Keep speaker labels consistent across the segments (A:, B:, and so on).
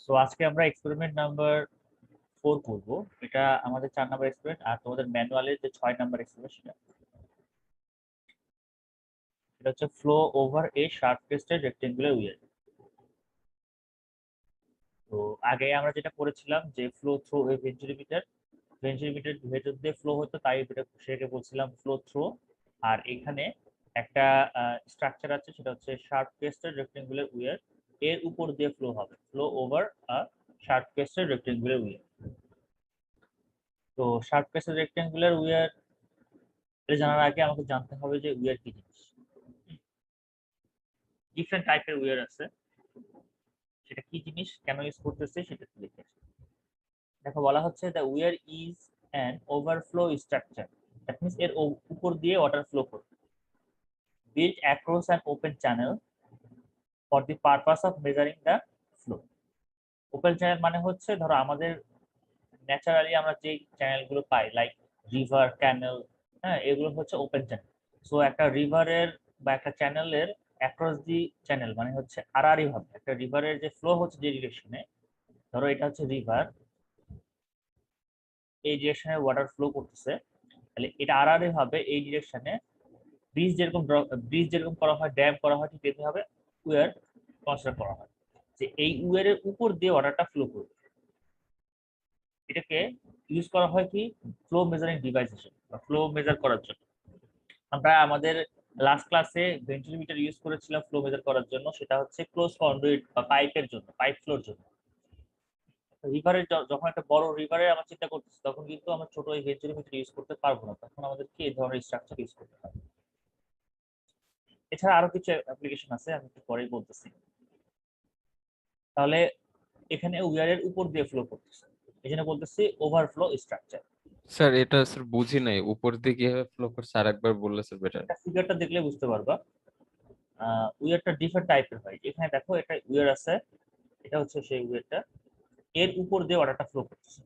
A: So আজকে আমরা experiment number 4 করব। এটা আমাদের 4 নাম্বার এক্সপেরিমেন্ট, আর তোমাদের ম্যানুয়ালের যে 6 নাম্বার এক্সপেরিমেন্ট সেটা হচ্ছে flow over a sharp crested rectangular weir. তো আগে আমরা যেটা করেছিলাম যে ফ্লো থ্রু এ ভেন্টুরিমিটার ভেতর দিয়ে ফ্লো হতো, তাই সেটাকে বলছিলাম ফ্লো থ্রু। আর এখানে একটা স্ট্রাকচার আছে, সেটা হচ্ছে শার্প টেস্টেড রেক্টেঙ্গুলার উইয়ার, এর উপর দিয়ে ফ্লো হবে, flow over a sharp crested rectangular weir. তো শার্প টেস্টেড রেক্টেঙ্গুলার উইয়ার এটা জানার আগে আমাকে জানতে হবে যে উইয়ার কি জিনিস। ডিফারেন্ট টাইপের উইয়ার আছে, সেটা কি জিনিস, কেন ইউজ করতেছে সেটা একটু দেখে আসি। দেখো, বলা হচ্ছে the weir is an overflow structure, that means এর উপর দিয়ে ওয়াটার ফ্লো করবে, built across an open channel for the purpose of measuring the flow. Open channel মানে হচ্ছে, ধরো আমাদের ন্যাচারালি আমরা যে চ্যানেলগুলো পাই লাইক রিভার, ক্যানেল, হ্যাঁ, এগুলো হচ্ছে ওপেন চ্যানেল। সো একটা রিভারের বা একটা চ্যানেলের অ্যাক্রস দি চ্যানেল মানে হচ্ছে আড়াআড়ি ভাবে একটা রিভারের যে ফ্লো হচ্ছে যে ডিরেকশনে, ধরো এটা হচ্ছে রিভার, এই ডিরেকশনে ওয়াটার ফ্লো করতেছে, তাহলে এটা আড়াআড়ি ভাবে এই ডিরেকশনে ব্রিজ যেরকম করা হয়, ড্যাম করা হয়, ঠিক তেমনি ভাবে উইয়ার কনস্ট্রাক্ট করা হয়, যে এই উইয়ারের উপর দিয়ে ওয়াটারটা ফ্লো করবে। এটাকে ইউজ করা হয় কি, ফ্লো মেজারিং ডিভাইস হিসেবে বা ফ্লো মেজার করার জন্য। আমরা আমাদের লাস্ট ক্লাসে ভেন্টিমিটার ইউজ করেছিলাম ফ্লো মেজার করার জন্য, সেটা হচ্ছে ক্লোজ কন্ডুইট বা পাইপের জন্য, পাইপ ফ্লোর জন্য। রিভারের যখন একটা বড় রিভারের আমরা চিন্তা করতেছি, তখন কিন্তু আমরা ছোট এই ভেন্টিমিটার ইউজ করতে পারবো না, তখন আমাদেরকে এই ধরনের স্ট্রাকচার ইউজ করতে হবে। এছাড়া আরো কিছু অ্যাপ্লিকেশন আছে, আমি একটু পরেই বলতেছি। তাহলে এখানে উইয়ারের উপর দিয়ে ফ্লো করতেছে, এই জন্য বলতেছি ওভারফ্লো স্ট্রাকচার।
B: স্যার এটা স্যার বুঝি নাই, উপর দিয়ে কিভাবে ফ্লো করছে আরেকবার বললে স্যার বেটার।
A: ফিগারটা দেখলে বুঝতে পারবা। উইয়ারটা ডিফারেন্ট টাইপের হয়। এখানে দেখো, এটা উইয়ার আছে, এটা হচ্ছে সেই উইয়ারটা, এর উপর দিয়ে ওয়াটারটা ফ্লো করতেছে,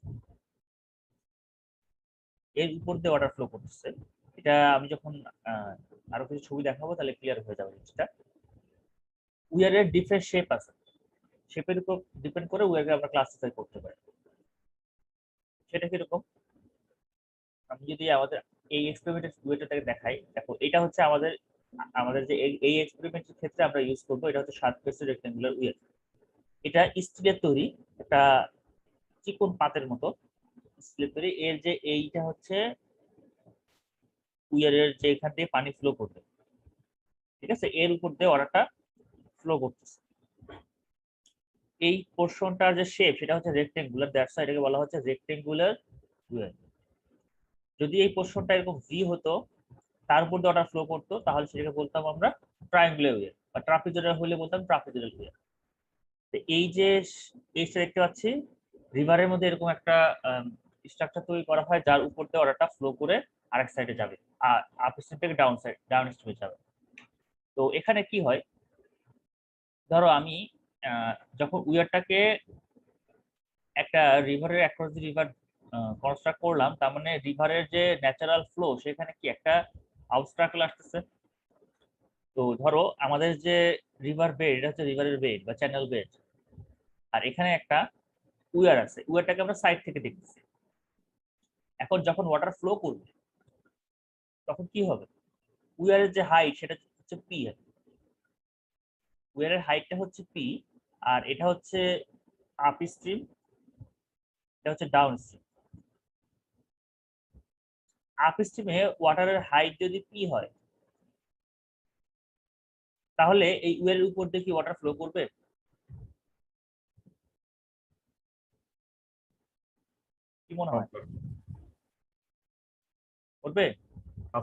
A: এর উপর দিয়ে ওয়াটার ফ্লো করতেছে। এটা আমি যখন আরো কিছু ছবি দেখাবো তাহলে ক্লিয়ার হয়ে যাবে জিনিসটা। উইয়ারের ডিফারেন্ট শেপ আছে, শেপের উপর ডিপেন্ড করে উইয়ারকে আমরা ক্লাসিফাই করতে পারি। সেটা কিরকম, আমি যদি আমাদের এই এক্সপেরিমেন্টের উইয়ারটাকে দেখাই, দেখো এটা হচ্ছে আমাদের আমাদের যে এই এক্সপেরিমেন্টের ক্ষেত্রে আমরা ইউজ করবো, এটা হচ্ছে শার্প ফেসের রেক্টেঙ্গুলার উইয়ার। এটা স্টিলের তৈরি, একটা চিকন পাতের মতো স্টিলের তৈরি। এর যে এইটা হচ্ছে উইয়ারের যে এখান দিয়ে পানি ফ্লো করবে, ঠিক আছে, এর উপর দিয়ে ওয়াটারটা ফ্লো করতেছে। এই পোর্শনটার যে শেপ সেটা হচ্ছে রেক্টেঙ্গুলার, দ্যাটস এটাকে বলা হচ্ছে রেক্টেঙ্গুলার উইয়ার। যদি এই পোর্শনটা এরকম ভি হতো, তার উপর দিয়ে ওয়াটার ফ্লো করতো, তাহলে সেটাকে বলতাম আমরা ট্রায়াঙ্গুলার উইয়ার, বা ট্রাপিজয়েডাল হলে বলতাম ট্রাপিজয়েডাল উইয়ার। এই যে এইটা দেখতে পাচ্ছি, রিভারের মধ্যে এরকম একটা স্ট্রাকচার তৈরি করা হয়, যার উপর দিয়ে ওয়াটারটা ফ্লো করে আরেক সাইডে যাবে, আর আপ স্ট্রিম থেকে ডাউন স্ট্রিমে যাবে। তো এখানে কি হয়, ধরো আমি যখন উইয়ারটাকে একটা রিভারের অ্যাক্রস দি রিভার কনস্ট্রাক্ট করলাম, তার মানে রিভারের যে ন্যাচারাল ফ্লো সেখানে কি একটা অবস্ট্রাকল আসতেছে। তো ধরো আমাদের যে রিভার বেড, এটা হচ্ছে রিভারের বেড বা চ্যানেল বেড, আর এখানে একটা উইয়ার আছে, উইয়ারটাকে আমরা সাইড থেকে দেখতেছি। এখন যখন ওয়াটার ফ্লো করবে, তখন কি হবে, উইয়ারের যে হাইট সেটা হচ্ছে পি, উইয়ারের হাইটটা হচ্ছে পি, আর এটা হচ্ছে আপ স্ট্রিম, এটা হচ্ছে ডাউন স্ট্রিম। আপ স্ট্রিমে ওয়াটারের হাইট যদি পি হয়, তাহলে এই উইয়ারের উপর দিয়ে কি ওয়াটার ফ্লো করবে? কি মনে হয়, করবে?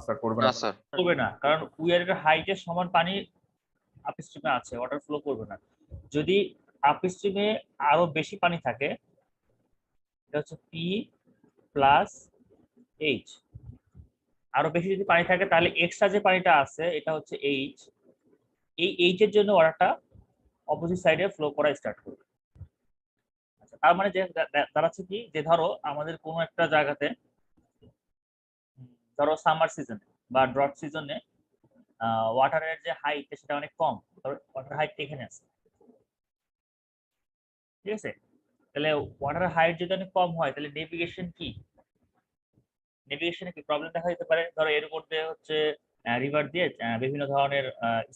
C: স্যার করবে
B: না
C: না।
B: স্যার।
A: করবে না, কারণ উইয়ারের হাইটের সমান পানি আপ স্ট্রিমে আছে, ওয়াটার ফ্লো করবে না। যদি আপ স্ট্রিমে আরো বেশি পানি থাকে, এটা হচ্ছে পি প্লাস এইচ, আরো বেশি যদি পানি থাকে, তাহলে এক্সট্রা যে পানিটা আছে এটা হচ্ছে এইচ, এই এইচ এর জন্য ওয়াটারটা অপোজিট সাইডে ফ্লো করা স্টার্ট করবে। আচ্ছা, তার মানে যে দাঁড়াচ্ছে কি, যে ধরো আমাদের কোনো একটা জায়গাতে, ধরো সামার সিজনে বা ড্রট সিজনে ওয়াটারের যে হাইট সেটা অনেক কম, ওয়াটার হাইট এখানে আছে, ঠিক আছে? তাহলে ওয়াটার হাইট যদি অনেক কম হয় তাহলে নেভিগেশন কি, নেভিগেশনে কি প্রবলেম দেখা দিতে পারে। ধরো এর উপর দিয়ে হচ্ছে রিভার দিয়ে বিভিন্ন ধরনের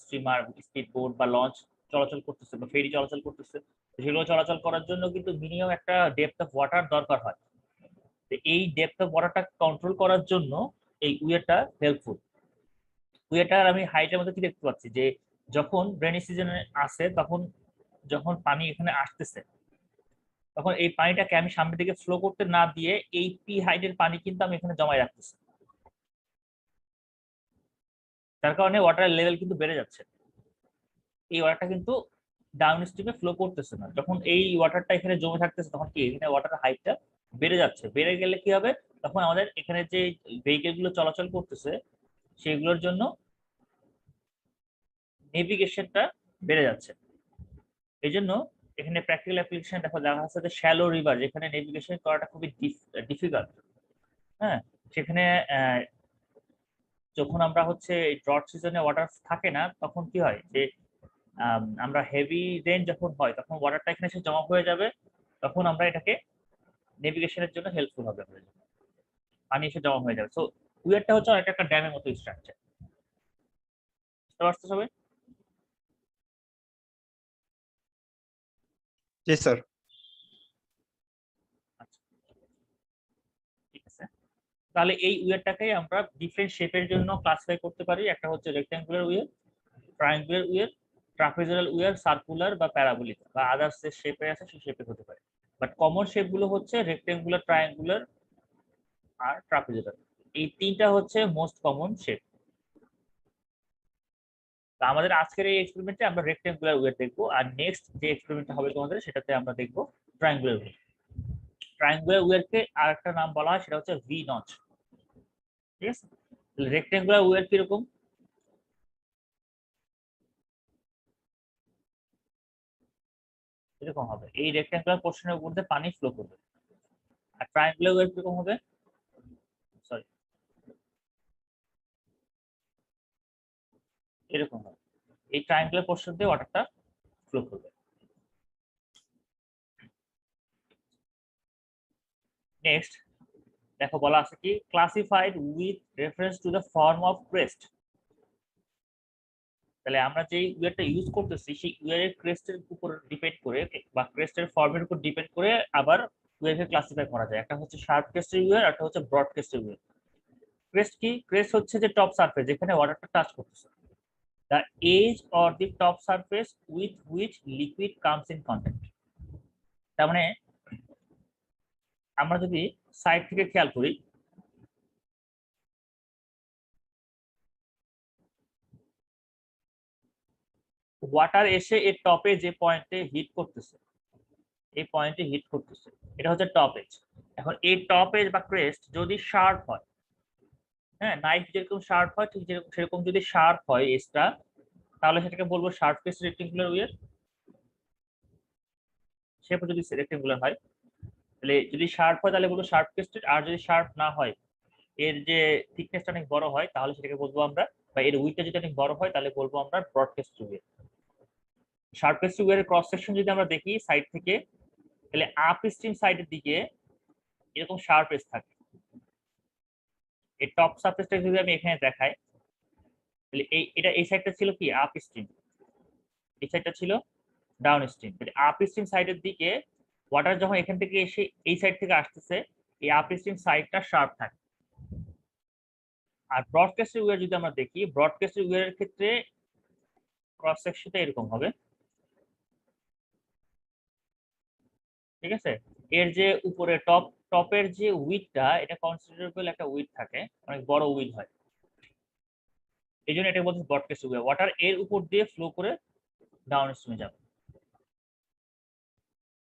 A: স্টিমার, স্পিড বোট বা লঞ্চ চলাচল করতেছে বা ফেরি চলাচল করতেছে। সেগুলো চলাচল করার জন্য কিন্তু মিনিমাম একটা ডেপথ অফ ওয়াটার দরকার হয়। তো এই ডেপথ অফ ওয়াটারটা কন্ট্রোল করার জন্য এই উইয়ারটা হেল্পফুল। উইয়ারটার আমি হাইটের মধ্যে কি দেখতে পাচ্ছি যে যখন রেনি সিজনে আসে তখন যখন পানি এখানে আসতেছে তখন এই পানিটাকে আমি সামনের দিকে ফ্লো করতে না দিয়ে এই পি হাইটের পানি কিন্তু আমি এখানে জমায় রাখতেছি। তার কারণে ওয়াটার লেভেল কিন্তু বেড়ে যাচ্ছে। এই ওয়াটারটা কিন্তু ডাউন স্ট্রিমে ফ্লো করতেছে না। যখন এই ওয়াটারটা এখানে জমে থাকতেছে তখন কি এখানে ওয়াটার হাইটটা বেড়ে যাচ্ছে। বেড়ে গেলে কি হবে, তখন আমাদের এখানে যে ভেহিকেল গুলো চলাচল করতেছে সেগুলোর জন্য নেভিগেশনটা বেড়ে যাচ্ছে। এই জন্য এখানে প্র্যাকটিক্যাল অ্যাপ্লিকেশন দেখা যাচ্ছে যে শ্যালো রিভার যেখানে নেভিগেশন করাটা খুবই ডিফিকাল্ট। হ্যাঁ, সেখানে যখন আমরা হচ্ছে ড্রট সিজনে ওয়াটার থাকে না তখন কি হয় যে আমরা হেভি রেন যখন হয় তখন ওয়াটারটা এখানে এসে জমা হয়ে যাবে। তখন আমরা এটাকে নেভিগেশনের জন্য হেল্পফুল হবে আমাদের জন্য। পানি এসে জমা হয়ে যাবে। সো উইয়ারটা হচ্ছে অনেকটা একটা ড্যামের মতো স্ট্রাকচার। বুঝতে পারছো সবাই?
C: জি স্যার।
A: আচ্ছা, ঠিক আছে। তাহলে এই উইয়ারটাকে আমরা ডিফারেন্ট শেপের জন্য ক্লাসিফাই করতে পারি। একটা হচ্ছে rectangular weir, triangular weir, trapezoidal weir, circular বা প্যারাবোলিক বা আদার্স যে শেপে আছে সেই শেপে হতে পারে। বাট কমন শেপ গুলো হচ্ছে রেক্ট্যাঙ্গুলার, ট্রায়াঙ্গুলার আর ট্রাপিজয়েডাল। এই তিনটা হচ্ছে মোস্ট কমন শেপ। তো আমাদের আজকের এই এক্সপেরিমেন্টে আমরা রেক্ট্যাঙ্গুলার উইয়ার দেখবো, আর নেক্সট যে এক্সপেরিমেন্টটা হবে তোমাদের সেটাতে আমরা দেখবো ট্রায়াঙ্গুলার উইয়ার। ট্রায়াঙ্গুলার উইয়ারকে আর একটা নাম বলা হয় সেটা হচ্ছে ভি নচ। ঠিক আছে? রেক্ট্যাঙ্গুলার উইয়ার কিরকম, এরকম হবে। এই রেক্ট্যাঙ্গুলার পোর্শনের মধ্যে পানি ফ্লো করবে। আর ট্রায়াঙ্গুলার উইয়ার কিরকম হবে, সরি, এরকম হবে। এই ট্রায়াঙ্গুলার পোর্শন দিয়ে ওয়াটারটা ফ্লো করবে। নেক্সট দেখো বলা আছে কি classified with reference to the form of crest. তাহলে আমরা যে উইয়ারটা ইউজ করতেছি সেই উইয়ারের ক্রেস্টের উপর ডিপেন্ড করে বা ক্রেস্টের ফর্মের উপর ডিপেন্ড করে আবার উইয়ারকে ক্লাসিফাই করা যায়। একটা হচ্ছে শার্প ক্রেস্টের উইয়ার, একটা হচ্ছে ব্রড ক্রেস্টের উইয়ার। ক্রেস্ট কি, ক্রেস্ট হচ্ছে যে টপ সারফেস যেখানে ওয়াটারটা টাচ করতেছে, the edge or the top surface with which liquid comes in contact। তার মানে আমরা যদি সাইড থেকে খেয়াল করি ওয়াটার এসে এর টপে যে পয়েন্টে হিট করতেছে, এই পয়েন্টে হিট করতেছে, এটা হচ্ছে টপ এজ। এখন এই টপ এজ বা ক্রেস্ট যদি শার্প হয়, হ্যাঁ নাইফ যেরকম শার্প হয় ঠিক সেরকম যদি শার্প হয় এজটা, তাহলে সেটাকে বলবো sharp crest rectangular weir. Shape যদি রেক্টেঙ্গুলার হয় তাহলে যদি শার্প হয় তাহলে বলবো শার্প ক্রেস্টেড, আর যদি শার্প না হয় এর যে থিকনেসটা অনেক বড় হয় তাহলে সেটাকে বলবো আমরা, বা এর উইডটা যদি অনেক বড় হয় তাহলে বলবো আমরা ব্রডকাস্ট উইয়ার। শার্পেস্ট উইয়ারের ক্রস সেকশন যদি আমরা দেখি সাইড থেকে তাহলে আপ স্ট্রিম সাইডের দিকে এরকম শার্প এজ থাকে। এই টপ সারফেসটা যদি আমি এখানে দেখাই তাহলে এই সাইডটা ছিল কি আপ স্ট্রিম, এই সাইডটা ছিল ডাউন স্ট্রিম। তাহলে আপ স্ট্রিম সাইডের দিকে ওয়াটার যখন এখান থেকে এসে এই সাইড থেকে আসতেছে এই আপ স্ট্রিম সাইডটা শার্প থাকে। আর ব্রডকাস্টের উইয়ার যদি আমরা দেখি ব্রডকাস্টের উইয়ারের ক্ষেত্রে ক্রস সেকশনটা এরকম হবে। ঠিক আছে? এর যে উপরে টপের যে উইডটা এটা কনসিডারেবল একটা উইড থাকে, অনেক বড় উইড হয়। এই জন্য এটা বলছে ব্রডকাস্ট উইয়ার। ওয়াটার এর উপর দিয়ে ফ্লো করে ডাউন স্ট্রিমে যাবে।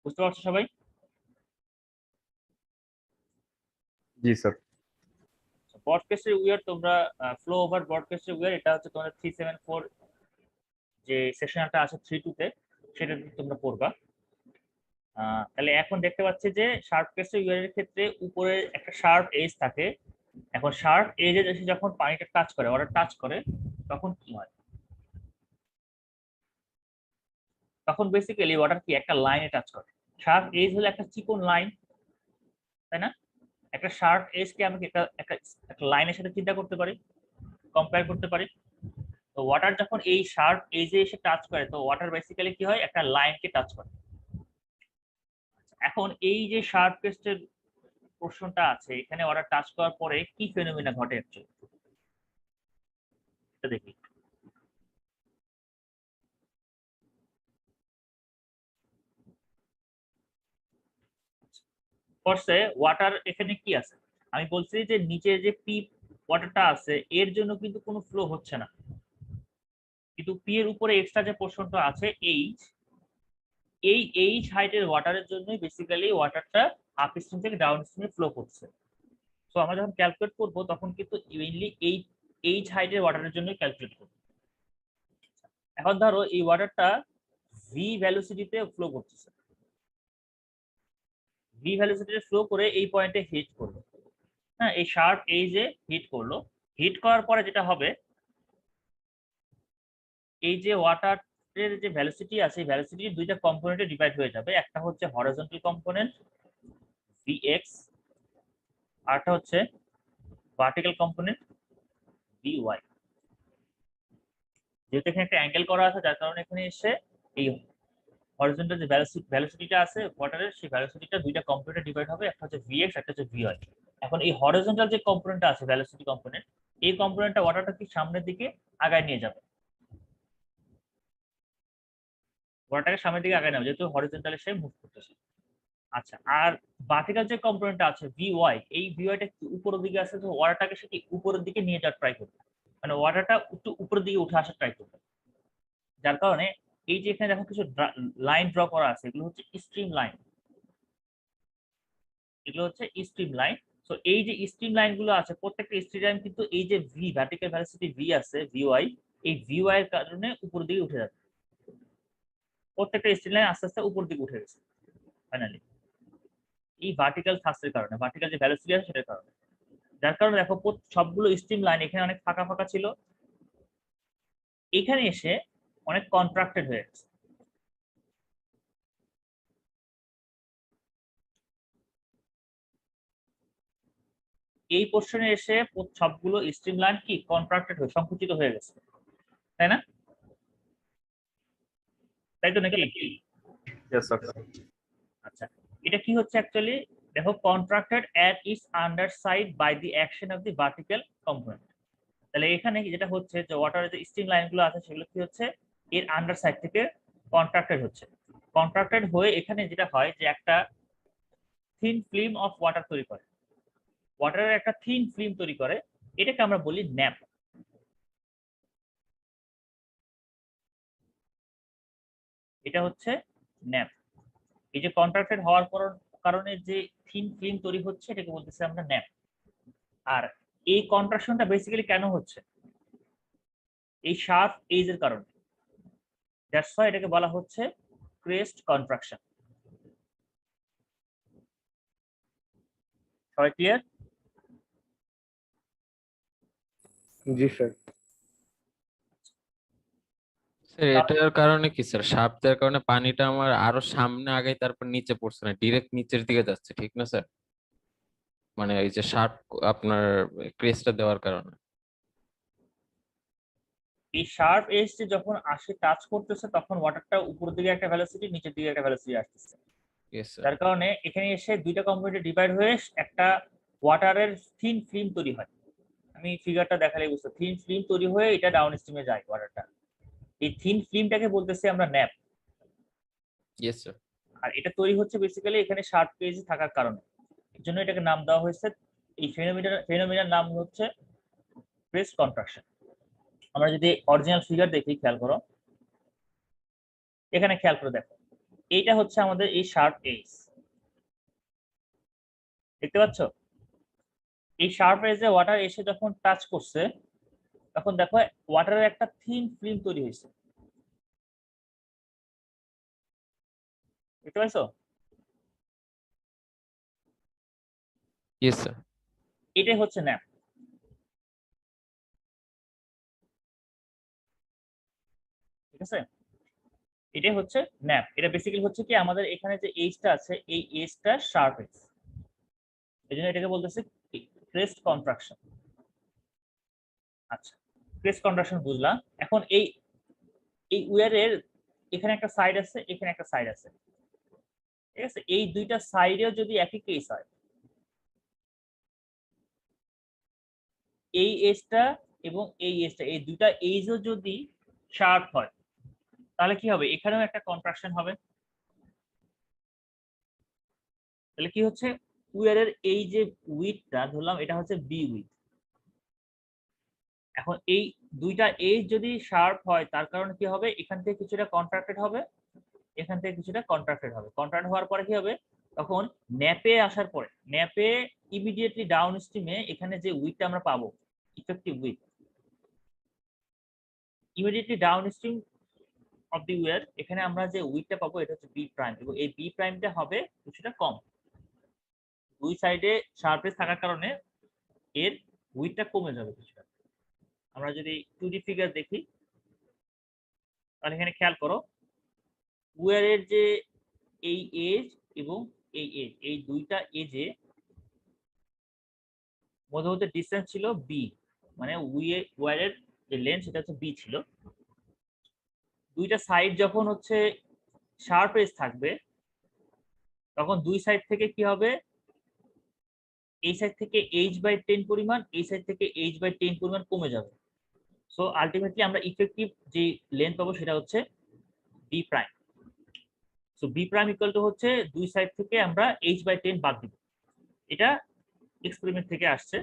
A: বুঝতে পারছো সবাই?
C: জি স্যার।
A: ব্রডকাস্টের উইয়ার তোমরা ফ্লো ওভার ব্রডকাস্টের উইয়ার এটা হচ্ছে তোমাদের 374 যে সেশনটা আছে 32 তে সেটা তোমরা পড়বা। তাহলে এখন দেখতে পাচ্ছি যে শার্প কেসের উইয়ারের ক্ষেত্রে উপরে একটা শার্প এজ থাকে। এখন শার্প এজে এসে যখন পানিটা টাচ করে ওরা টাচ করে তখন কি হয়, তখন বেসিক্যালি ওয়াটার কি একটা লাইনে টাচ করে। শার্প এজ হলো একটা চিকন লাইন, তাই না? একটা শার্প এজ কে আমি একটা একটা একটা লাইনের সাথে চিন্তা করতে পারি, কম্পেয়ার করতে পারি। তো ওয়াটার যখন এই শার্প এজে এসে টাচ করে, তো ওয়াটার বেসিক্যালি কি হয়, একটা লাইনকে টাচ করে। এখন এই যে শার্প টেস্টের পোর্শনটা আছে, এখানে ওয়াটার টাচ করার পরে কি ফেনোমেনা ঘটে অ্যাকচুয়ালি, এটা দেখি। করছে ওয়াটার এখানে কি আছে, আমি বলছি যে নিচে যে পি ওয়াটারটা আছে এর জন্য কিন্তু কোনো ফ্লো হচ্ছে না, কিন্তু পি এর উপরে এক্সট্রা যে পোর্শনটা আছে এইচ, এই এইচ হাইটের ওয়াটারের জন্যই বেসিক্যালি ওয়াটারটা আপ স্ট্রিম থেকে ডাউন স্ট্রিমে ফ্লো করছে। সো আমরা যখন ক্যালকুলেট করব তখন কিন্তু মেইনলি এই এইচ হাইটের ওয়াটারের জন্যই ক্যালকুলেট করব। এখন ধরো এই ওয়াটারটা ভি ভ্যালোসিটিতে ফ্লো করতেছে, ভি ভ্যালোসিটিতে ফ্লো করে এই পয়েন্টে হিট করলো, হ্যাঁ এই শার্প এইজে হিট করলো। হিট করার পরে যেটা হবে, এই যে ওয়াটারের যে ভ্যালোসিটি আছে এই ভ্যালোসিটি দুইটা কম্পোনেন্টে ডিভাইড হয়ে যাবে, একটা হচ্ছে হরিজন্টাল কম্পোনেন্ট Vx, আরটা হচ্ছে ভার্টিক্যাল কম্পোনেন্ট Vy। যেহেতু এখানে একটা অ্যাঙ্গেল করা আছে যার কারণে এখানে এসে এই হরিজন্টাল যে ভ্যালোসিটিটা আছে ওয়াটারের, সেই ভ্যালোসিটিটা দুইটা কম্পোনেন্টে ডিভাইড হবে, একটা হচ্ছে Vx, একটা হচ্ছে Vy। এখন এই হরিজন্টাল যে কম্পোনেন্টটা আছে ভ্যালোসিটি কম্পোনেন্ট, এই কম্পোনেন্টটা ওয়াটারটা কি সামনের দিকে আগায় নিয়ে যাবে, ওয়াটারটাকে সামনের দিকে আগায় নেবে যেহেতু হরিজন্টাল সে মুভ করতেছে। আচ্ছা, আর ভার্টিক্যাল যে কম্পোনেন্টটা আছে Vy, এই Vyটা কি উপরের দিকে আছে, তো ওয়াটারটাকে সে কি উপরের দিকে নিয়ে যাওয়ার ট্রাই করবে, মানে ওয়াটারটা একটু উপরের দিকে উঠে আসার ট্রাই করবে। যার কারণে এই যে এখানে দেখো কিছু লাইন ড্র করা আছে, এগুলো হচ্ছে স্ট্রিম লাইন, এগুলো হচ্ছে স্ট্রিম লাইন। তো এই যে স্ট্রিম লাইন গুলো আছে প্রত্যেকটা স্ট্রিম লাইন কিন্তু এই যে ভি ভার্টিক্যাল ভেলোসিটি ভি আছে Vy, এই Vy এর কারণে উপরের দিকে উঠে যাচ্ছে, প্রত্যেকটা স্ট্রিম লাইন আস্তে আস্তে উপর দিকে উঠে গেছে ফাইনালি এই ভার্টিক্যাল থ্রাস্টের কারণে, ভার্টিক্যাল যে ভ্যালোসিটি আছে সেটার কারণে। যার কারণে দেখো সবগুলো স্ট্রিম লাইন এখানে অনেক ফাঁকা ফাঁকা ছিল, এখানে এসে অনেক কন্ট্রাক্টেড হয়ে গেছে। এই পোর্শনে এসে সবগুলো স্ট্রিম লাইন কি কন্ট্রাক্টেড হয়ে সংকুচিত হয়ে গেছে, তাই না? তাই তো নাকি?
C: Yes, sir.
A: আচ্ছা, এটা কি হচ্ছে অ্যাকচুয়ালি, দেখো contracted at its under side by the action of the vertical component. তাহলে এখানে যেটা হচ্ছে যে ওয়াটারের যে স্ট্রিম লাইনগুলো আছে সেগুলো কি হচ্ছে এর আন্ডার সাইড থেকে কন্ট্রাক্টেড হচ্ছে, কন্ট্রাক্টেড হয়ে এখানে যেটা হয় যে একটা থিন ফিল্ম অফ ওয়াটার তৈরি করে, ওয়াটারের একটা থিন ফিল্ম তৈরি করে, এটাকে আমরা বলি ন্যাপ। এটা হচ্ছে ন্যাপ। এই যে কন্ট্রাক্টেড হওয়ার কারণে যে থিন ফিল্ম তৈরি হচ্ছে এটাকে বলতেছি আমরা ন্যাপ। আর এই কন্ট্রাকশনটা বেসিক্যালি কেন হচ্ছে, এই শার্প এজের কারণে, দ্যাটস হোয়াই এটাকে বলা হচ্ছে ক্রেস্ট কন্ট্রাকশন। সবাই ক্লিয়ার?
C: জি স্যার।
B: স্যার এটার কারণে কি স্যার, শার্প দেওয়ার কারণে পানিটা আমার আরো সামনে আগাই তারপর নিচে পড়ছে না, ডিরেক্ট নিচের দিকে যাচ্ছে, ঠিক না স্যার? মানে এই যে শার্প আপনার ক্রেসটা দেওয়ার কারণে।
A: এই শার্প এজটি যখন আসে টাচ করতেছে তখন ওয়াটারটা উপরের দিকে একটা ভ্যালোসিটি, নিচের দিকে একটা ভ্যালোসিটি আসতেছে,
B: ইয়েস স্যার।
A: যার কারণে এখানে এসে দুইটা কম্পোনেন্টে ডিভাইড হয়ে একটা ওয়াটারের থিন ফিল্ম তৈরি হয়। আমি ফিগারটা দেখালে বুঝতে, থিন ফিল্ম তৈরি হয়ে এটা ডাউন স্ট্রিমে যায় ওয়াটারটা, এই থিন ফিল্মটাকে বলতেছি আমরা ন্যাপ।
B: Yes sir.
A: আর এটা তৈরি হচ্ছে বেসিক্যালি এখানে শার্প পেজ থাকার কারণে, এর জন্য এটাকে নাম দেওয়া হয়েছে, এই ফেনোমেনার নাম হচ্ছে ক্রেস্ট কন্ট্রাকশন। আমরা যদি অরিজিনাল ফিগার দেখি, খেয়াল করো, এখানে খেয়াল করে দেখো, এইটা হচ্ছে আমাদের এই শার্প এজ, দেখতে পাচ্ছ? এই শার্প এজে ওয়াটার এসে যখন টাচ করছে তখন দেখো ওয়াটারের একটা থিন ফিল্ম তৈরি হয়েছে, দেখতে পাচ্ছ?
B: Yes sir.
A: এটাই হচ্ছে ন্যাপ। ঠিক আছে, এটাই হচ্ছে ন্যাপ। এটা বেসিক্যালি হচ্ছে কি আমাদের এখানে যে এজটা আছে এই এজটা শার্প এজ, এই জন্য এটাকে বলতেছে ক্রেস্ট কন্ট্রাকশন। আচ্ছা, ক্রেস্ট কন্ট্রাকশন বুঝলাম। এখন এই এই উইয়ারের এখানে একটা সাইড আছে, এখানে একটা সাইড আছে, ঠিক আছে? এই দুইটা সাইডেও যদি একই কেস হয়, এই এজটা এবং এই এজটা, এই দুইটা এজও যদি শার্প হয়, তাহলে কি হবে? এখানেও একটা কন্ট্রাকশন হবে। তাহলে কি হচ্ছে, উইয়ারের এই যে উইডথটা ধরলাম এটা হচ্ছে বি উইডথ। এখন এই দুইটা এজ যদি শার্প হয় তার কারণে কি হবে, এখান থেকে কিছুটা কন্ট্রাক্টেড হবে, এখান থেকে কিছুটা কন্ট্রাক্টেড হবে। কন্ট্রাক্ট হওয়ার পরে কি হবে, তখন ন্যাপে আসার পরে ন্যাপে ইমিডিয়েটলি ডাউন স্ট্রিমে এখানে যে উইডথটা আমরা পাবো, effective width, immediately downstream of the weir, এখানে আমরা যে উইডথটা পাবো এটা হচ্ছে বি প্রাইম, এবং এই বি প্রাইমটা হবে কিছুটা কম। দুই সাইডে শার্পনেস থাকার কারণে এর উইডথটা কমে যাবে কিছুটা। আমরা যদি 2D ফিগার দেখি তাহলে এখানে খেয়াল করো, উইয়ারের যে এই এজ এবং এই এজ, এই দুইটা এজে মধ্যবর্তী ডিসটেন্স ছিল বি, মানে ওয়্যারের যে লেন্থ সেটা হচ্ছে বি ছিল। দুইটা সাইড যখন হচ্ছে শার্প এজ থাকবে তখন দুই সাইড থেকে কি হবে, এই সাইড থেকে h/10 পরিমাণ, এই সাইড থেকে h/10 পরিমাণ কমে যাবে। সো আলটিমেটলি আমরা ইফেক্টিভ যে লেন্থ পাবো সেটা হচ্ছে B prime. So B prime equal to হচ্ছে দুই সাইড থেকে আমরা h/10 বাদ দিব। এটা এক্সপেরিমেন্ট থেকে আসছে।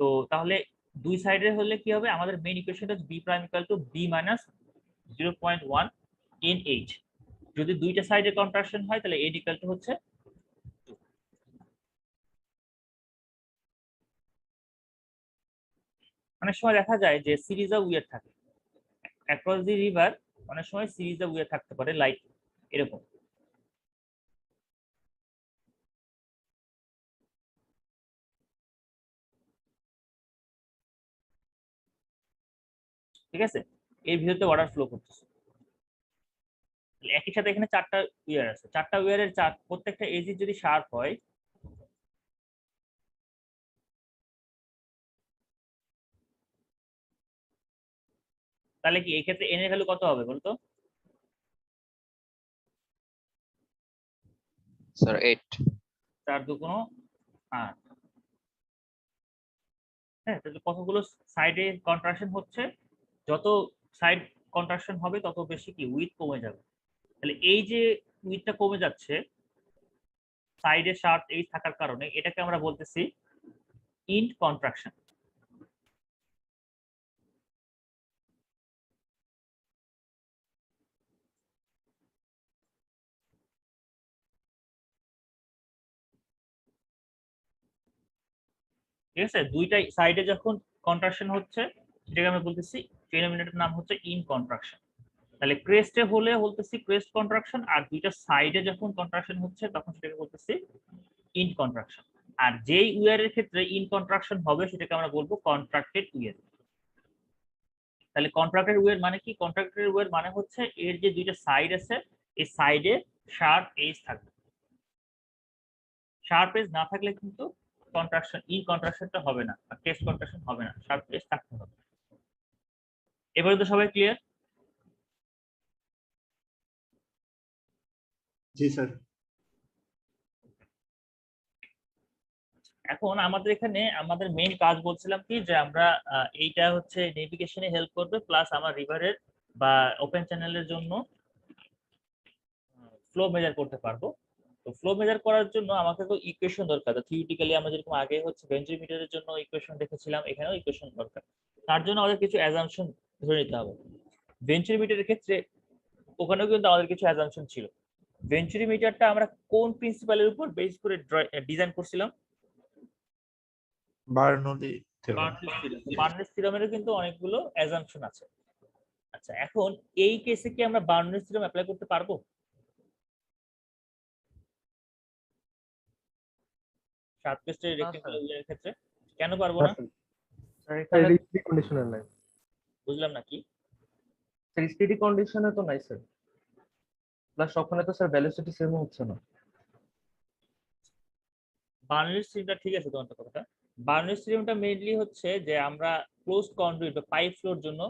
A: তো তাহলে দুই সাইডে হলে কি হবে, আমাদের মেইন ইকুয়েশনটা হচ্ছে B prime equal to B minus 0.1 in H. যদি দুইটা সাইডে কন্ট্রাকশন হয় তাহলে n ইকুয়াল টু হচ্ছে 2। অনেক সময় দেখা যায় যে সিরিজ অফ উইয়ার থাকে অ্যাক্রস দি রিভার, অনেক সময় সিরিজ অফ উইয়ার থাকতে পারে লাইক এরকম। ঠিক আছে, এর ভিতরে ওয়াটার ফ্লো করতেছে। একই সাথে এখানে চারটা উইয়ার আছে, চারটা উইয়ারের প্রত্যেকটা এজি যদি শার্প হয়, তাহলে কি এই ক্ষেত্রে এন এর ভ্যালু কত হবে বলতো?
D: স্যার 8।
A: 4 2 8। হ্যাঁ, তাহলে কতগুলো সাইডে কন্ট্রাকশন হচ্ছে, যত সাইড কন্ট্রাকশন হবে তত বেশি কি উইথ কমে যাবে। তাহলে এই যে উইথটা কমে যাচ্ছে সাইডে শার্প এই থাকার কারণে, এটাকে আমরা বলতেছি ইন্ট কন্ট্রাকশন। ঠিক আছে, দুইটাই সাইডে যখন কন্ট্রাকশন হচ্ছে সেটাকে আমরা বলতেছি, ফেনোমেনটার নাম হচ্ছে ইন কন্ট্রাকশন। তাহলে ক্রেস্টে হলে বলতেছি ক্রেস্ট কন্ট্রাকশন, আর দুইটা সাইডে যখন কন্ট্রাকশন হচ্ছে তখন সেটাকে বলতেছি ইন কন্ট্রাকশন। আর যেই উইয়ারের ক্ষেত্রে ইন কন্ট্রাকশন হবে সেটাকে আমরা বলবো কন্ট্রাক্টেড উইয়ার। তাহলে কন্ট্রাক্টেড উইয়ার মানে কি? কন্ট্রাক্টেড উইয়ার মানে হচ্ছে এর যে দুইটা সাইড আছে এই সাইডে শার্প এজ থাকবে। শার্প এজ না থাকলে কিন্তু কন্ট্রাকশন ইন কন্ট্রাকশনটা হবে না, বা টেস্ট কন্ট্রাকশন হবে না, শার্প এজ থাকতে হবে। এবারে তো সবাই ক্লিয়ার?
E: জি স্যার।
A: এখন আমাদের এখানে আমাদের মেইন কাজ বলছিলাম কি, যে আমরা এইটা হচ্ছে নেভিগেশনে হেল্প করবে, প্লাস আমার রিভারের বা ওপেন চ্যানেলের জন্য ফ্লো মেজার করতে পারবো। তো ফ্লো মেজার করার জন্য আমাকে তো ইকুয়েশন দরকার। থিওরিটিক্যালি আমরা যেরকম আগে হচ্ছে ভেন্ট্রিমিটারের জন্য ইকুয়েশন দেখেছিলাম, এখানেও ইকুয়েশন দরকার। তার জন্য আমাদের কিছু অ্যাজাম্পশন ধরে নিতে হবে। ভেন্ট্রিমিটারের ক্ষেত্রে ওখানেও কিন্তু আমাদের কিছু অ্যাজাম্পশন ছিল। ভেন্ট্রিমিটারটা আমরা কোন প্রিন্সিপালের উপর বেস করে ডিজাইন করছিলাম?
E: Bernoulli theorem.
A: বার্নৌলিস থিওরেমেরও কিন্তু অনেকগুলো অ্যাজাম্পশন আছে। আচ্ছা, এখন এই কেসে কি আমরা বার্নৌলিস থিওরেম অ্যাপ্লাই করতে পারবো? শার্প টেস্টের রেক্টেঙ্গুলার উইয়ারের ক্ষেত্রে কেন পারবো না?
C: স্যার এটা স্টেডি কন্ডিশনার নাই।
A: বুঝলাম না কি?
C: স্যার স্টেডি কন্ডিশনে তো নাই স্যার। প্লাস সবখানে তো স্যার ভেলোসিটি সেম হচ্ছে না।
A: বার্নারি স্ট্রিমটা ঠিক আছে তোমার কথাটা। বার্নারি স্ট্রিমটা মেইনলি হচ্ছে যে আমরা ক্লোজ কন্ডুইট বা পাইপ ফ্লোর জন্য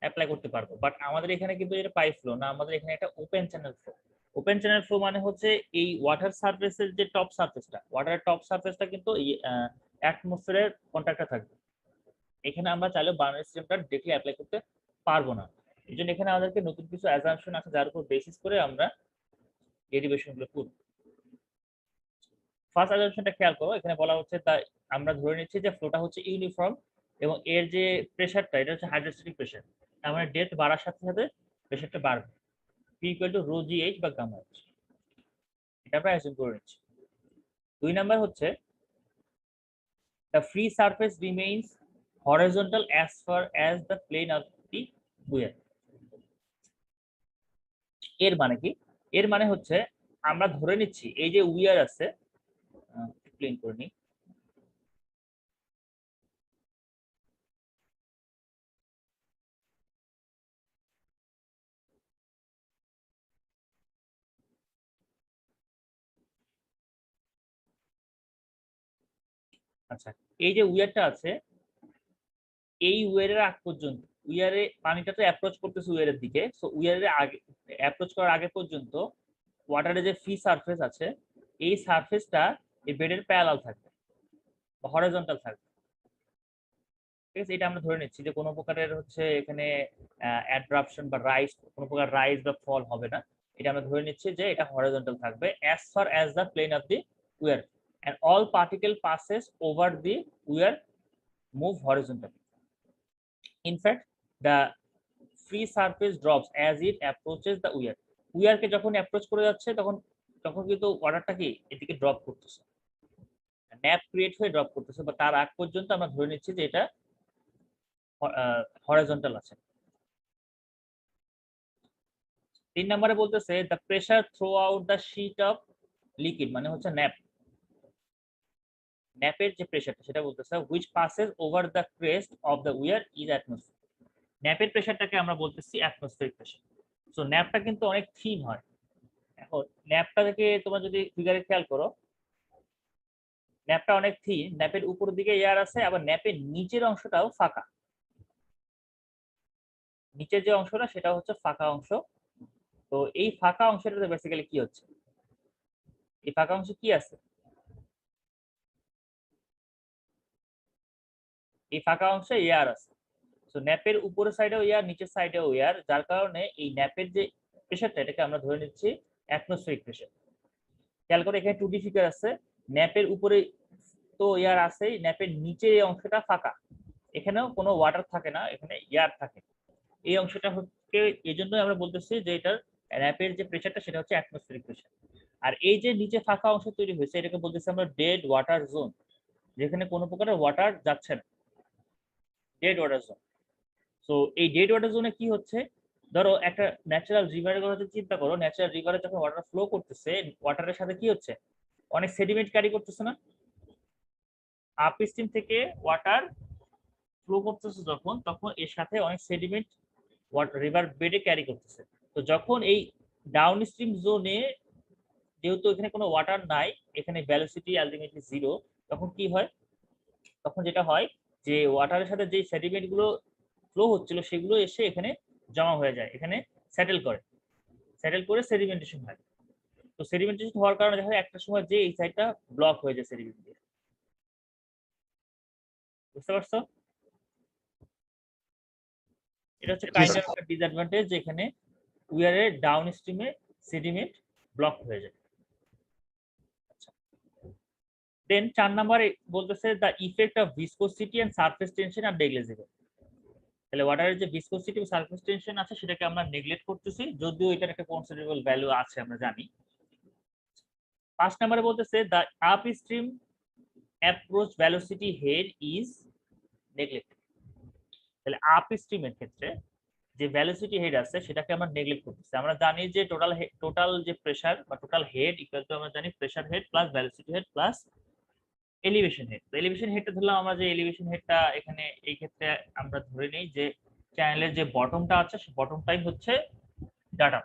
A: অ্যাপ্লাই করতে পারবো, বাট আমাদের এখানে কিন্তু এটা পাইপ ফ্লো না, আমাদের এখানে একটা open channel flow. Open channel flow মানে হচ্ছে এই ওয়াটার সারফেসের যে টপ সারফেসটা, ওয়াটারের টপ সারফেসটা কিন্তু এই অ্যাটমসফিয়ারের কন্ট্যাক্টে থাকবে। এখানে আমরা চাইলে বার্নারি স্ট্রিমটা ডিরেক্টলি অ্যাপ্লাই করতে পারবো না। এই জন্য এখানে আমাদেরকে নতুন কিছু অ্যাজাম্পশন আছে যার উপর বেসিস করে আমরা ডেরিভেশন গুলো করব। ফার্স্ট অ্যাজাম্পশনটা খেয়াল করো, এখানে বলা হচ্ছে তা আমরা ধরে নিচ্ছি যে ফ্লোটা হচ্ছে ইউনিফর্ম এবং এর যে প্রেসারটা এটা হচ্ছে হাইড্রোস্ট্যাটিক প্রেসার, তার মানে ডেপথ বাড়ার সাথে সাথে প্রেসারটা বাড়বে, P equal to rho G H বা গামা এইচ, এটা আমরা অ্যাজিউম করে নিচ্ছি। 2 নাম্বার হচ্ছে the free surface remains horizontal as far as the plane of the weir। এর মানে কি? এর মানে হচ্ছে আমরা ধরে নিচ্ছি এই যে উইয়ার আছে, প্লেন করে নিই, আচ্ছা এই যে উইয়ারটা আছে, এই উইয়ারের আগ পর্যন্ত, উইয়ারে পানিটা তো অ্যাপ্রোচ করতেছে উইয়ারের দিকে, সো উইয়ারের আগে অ্যাপ্রোচ করার আগে পর্যন্ত ওয়াটারে যে ফ্রি সারফেস আছে এই সারফেসটা এই বেডের প্যারালাল থাকবে বা হরিজন্টাল থাকবে। ঠিক আছে, এটা আমরা ধরে নিচ্ছি যে কোনো প্রকারের হচ্ছে এখানে অ্যাড্রাপশন বা রাইজ, কোনো প্রকার রাইজ বা ফল হবে না। এটা আমরা ধরে নিচ্ছি যে এটা হরিজন্টাল থাকবে as far as the plane of the weir and all particle passes over the weir move horizontally. In fact, the free surface drops as it approaches the weir. weir কে যখন অ্যাপ্রোচ করে যাচ্ছে তখন তখন কিন্তু ওয়াটারটা কি এদিকে drop করতেছে, nap create হয়ে ড্রপ করতেছে, বা তার আগ পর্যন্ত আমরা ধরে নিচ্ছি যে এটা হরিজন্টাল আছে। 3 নম্বরে বলতেছে the pressure through out the sheet of liquid, মানে হচ্ছে ন্যাপ, ন্যাপের যে প্রেসারটা সেটা বলতেছে which passes over the crest of the weir is atmosphere। ন্যাপের প্রেসারটাকে আমরা বলতেছি অ্যাটমসফিয়ারিক প্রেসার। সো ন্যাপটা কিন্তু অনেক থিন হয়। এখন ন্যাপটা থেকে তোমরা যদি ফিগারে খেয়াল করো, ন্যাপটা অনেক থিন, ন্যাপের উপরের দিকে এয়ার আছে, আবার ন্যাপের নিচের অংশটাও ফাঁকা, নিচের যে অংশটা সেটা হচ্ছে ফাঁকা অংশ। তো এই ফাঁকা অংশটাতে বেসিক্যালি কি হচ্ছে, এই ফাঁকা অংশে কি আছে, এই ফাঁকা অংশে এয়ার আছে। সো ন্যাপের উপরের সাইডেও এয়ার, নিচের সাইডেও এয়ার, যার কারণে এই ন্যাপের যে প্রেসারটা এটাকে আমরা ধরে নিচ্ছি অ্যাটমসফিয়ারিক প্রেসার। খেয়াল করে এখানে 2D ফিগার আছে, ন্যাপের উপরে তো এয়ার আছে, ন্যাপের নিচের এই অংশটা ফাঁকা, এখানেও কোনো ওয়াটার থাকে না, এখানে এয়ার থাকে। এই অংশটা হচ্ছে, এই জন্যই আমরা বলতেছি যে এটার ন্যাপের যে প্রেসারটা সেটা হচ্ছে অ্যাটমসফিয়ারিক প্রেসার। আর এই যে নিচে ফাঁকা অংশ তৈরি হয়েছে এটাকে বলতেছি আমরা ডেড ওয়াটার জোন, যেখানে কোনো প্রকারের ওয়াটার যাচ্ছে না, ডেড ওয়াটার জোন। সো এই ডেড ওয়াটার জোনে কি হচ্ছে, ধরো একটা ন্যাচারাল রিভারের কথা চিন্তা করো, ন্যাচারাল রিভারে যখন ওয়াটার ফ্লো করতেছে, ওয়াটারের সাথে কি হচ্ছে, অনেক সেডিমেন্ট ক্যারি করতেছে না, আপ স্ট্রিম থেকে ওয়াটার ফ্লো করতেছে যখন, তখন এর সাথে অনেক সেডিমেন্ট রিভার বেডে ক্যারি করতেছে। তো যখন এই ডাউন স্ট্রিম জোনে, যেহেতু এখানে কোনো ওয়াটার নাই, এখানে ভেলোসিটি আলটিমেটলি জিরো, তখন কি হয়, তখন যেটা হয় যে ওয়াটারের সাথে যে সেডিমেন্ট গুলো ফ্লো হচ্ছিল সেগুলো এসে এখানে জমা হয়ে যায়, এখানে সেটেল করে, সেটেল করে সেডিমেন্টেশন হয়। তো সেডিমেন্টেশন হওয়ার কারণে দেখা যায় একটা সময় যে এই সাইডটা ব্লক হয়ে যায় সেডিমেন্ট দিয়ে। বুঝতে পারছো? এটা হচ্ছে কাইন্ড অফ একটা ডিসঅ্যাডভান্টেজ, যেখানে উইয়ারের ডাউন স্ট্রিমে সেডিমেন্ট ব্লক হয়ে যায়। আচ্ছা, দেন 4 নম্বরে বলতেছে the effect of viscosity and surface tension are negligible. তাহলে ওয়াটারের যে ভিসকোসিটি ও সারফেস টেনশন আছে সেটাকে আমরা নেগলেক্ট করতেছি, যদিও এটার একটা কনসিডারেবল ভ্যালু আছে আমরা জানি। 5 নম্বরে বলতেছে the up stream approach velocity head is neglected. তাহলে আপ স্ট্রিমের ক্ষেত্রে যে ভেলোসিটি হেড আছে সেটাকে আমরা নেগলেক্ট করতেছি। আমরা জানি যে টোটাল যে প্রেসার বা টোটাল হেড ইকুয়াল টু আমরা জানি pressure had plus velocity had plus elevation head. তো এলিভেশন হেডটা ধরলাম আমরা, যে এলিভেশন হেডটা এখানে এই ক্ষেত্রে আমরা ধরে নেই যে চ্যানেলের যে বটমটা আছে সেই বটমটাই হচ্ছে ডাটা।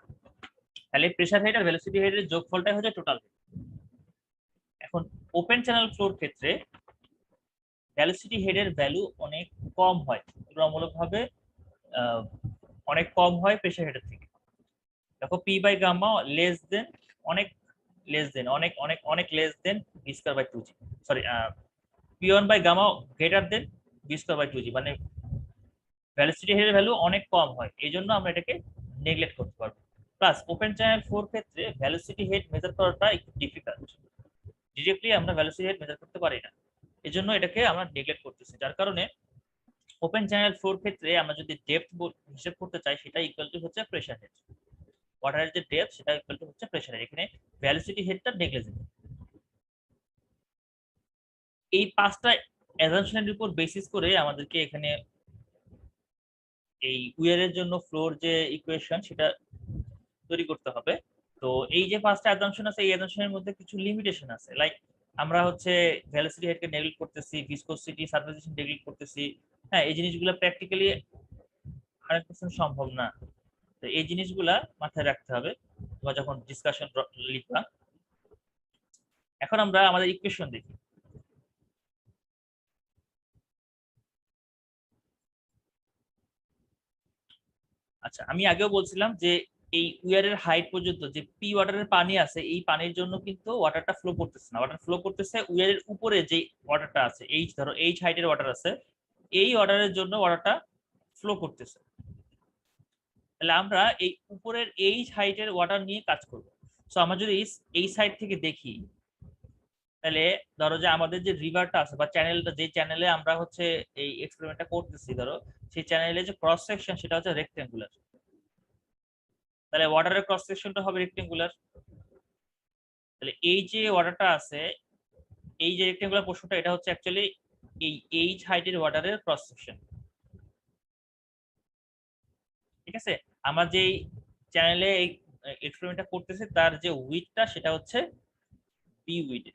A: তাহলে প্রেসার হেড আর ভেলোসিটি হেডের যোগফলটাই হচ্ছে টোটাল। এখন ওপেন চ্যানেল ফ্লোর ক্ষেত্রে ভেলোসিটি হেডের ভ্যালু অনেক কম হয়, তুলনামূলকভাবে অনেক কম হয় প্রেসার হেডের থেকে। দেখো P by gamma less than, অনেক লেস দেন, অনেক অনেক অনেক less than B square by 2g, sorry পি1 by gamma greater than B square by 2g, মানে ভেলোসিটি হেডের ভ্যালু অনেক কম হয়, এই জন্য আমরা এটাকে নেগলেক্ট করতে পারবো। প্লাস ওপেন চ্যানেল 4 ক্ষেত্রে ভেলোসিটি হেড মেজার করাটা একটু ডিফিকাল্ট, ডিরেক্টলি আমরা ভেলোসিটি হেড মেজার করতে পারি না, এজন্য এটাকে আমরা নেগলেক্ট করতেছি। যার কারণে ওপেন চ্যানেল 4 ক্ষেত্রে আমরা যদি ডেপথ হিসাব করতে চাই সেটা ইকুয়াল টু হচ্ছে প্রেসার হেড, ওয়াটারের যে ডেপথ সেটা ইকুয়াল টু হচ্ছে প্রেসার হেড, এখানে ভেলোসিটি হেডটা নেগলিজিবল। এই 5টা অ্যাজাম্পশনের উপর বেসিস করে আমাদেরকে এখানে এই উইয়ারের জন্য ফ্লোর যে ইকুয়েশন সেটা তৈরি করতে হবে। তো এই যে 5টা অ্যাজাম্পশন আছে, এই অ্যাজাম্পশনের মধ্যে কিছু লিমিটেশন আছে, লাইক আমরা হচ্ছে ভেলোসিটি হেডকে নেগলেক্ট করতেছি, ভিসকোসিটি সারফেসেশন নেগলেক্ট করতেছি। হ্যাঁ, এই জিনিসগুলো প্র্যাকটিক্যালি 100% সম্ভব না, তো এই জিনিসগুলা মাথায় রাখতে হবে তোমরা যখন ডিসকাশন লিখবা। এখন আমরা আমাদের ইকুয়েশন দেখি। আচ্ছা, আমি আগেও বলছিলাম যে এই উইয়ারের হাইট পর্যন্ত যে পি ওয়াটারের পানি আছে, এই পানির জন্য কিন্তু ওয়াটারটা ফ্লো করতেছে না, ওয়াটার ফ্লো করতেছে উইয়ারের উপরে যে ওয়াটারটা আছে, এইচ ধরো এইচ হাইটের ওয়াটার আছে, এই ওয়াটারের জন্য ওয়াটারটা ফ্লো করতেছে। তাহলে আমরা এই উপরের এইচ হাইটের ওয়াটার নিয়ে কাজ করব। সো আমরা যদি এই সাইড থেকে দেখি, তাহলে ধরো যে আমাদের যে রিভারটা আছে বা চ্যানেলটা, যে চ্যানেলে আমরা হচ্ছে এই এক্সপেরিমেন্টটা করতেছি, ধরো সেই চ্যানেলে যে ক্রস সেকশন সেটা হচ্ছে রেক্টেঙ্গুলার, তাহলে ওয়াটারের ক্রস সেকশনটা হবে রেক্টেঙ্গুলার। তাহলে এই যে ওয়াটারটা আছে, এই যে রেক্টেঙ্গুলার পোর্শনটা, এটা হচ্ছে অ্যাকচুয়ালি এই এইচ হাইটের ওয়াটারের ক্রস সেকশন। ঠিক আছে, আমরা যে চ্যানেলে এই এক্সপেরিমেন্টটা করতেছি তার যে উইডথটা সেটা হচ্ছে বি উইড,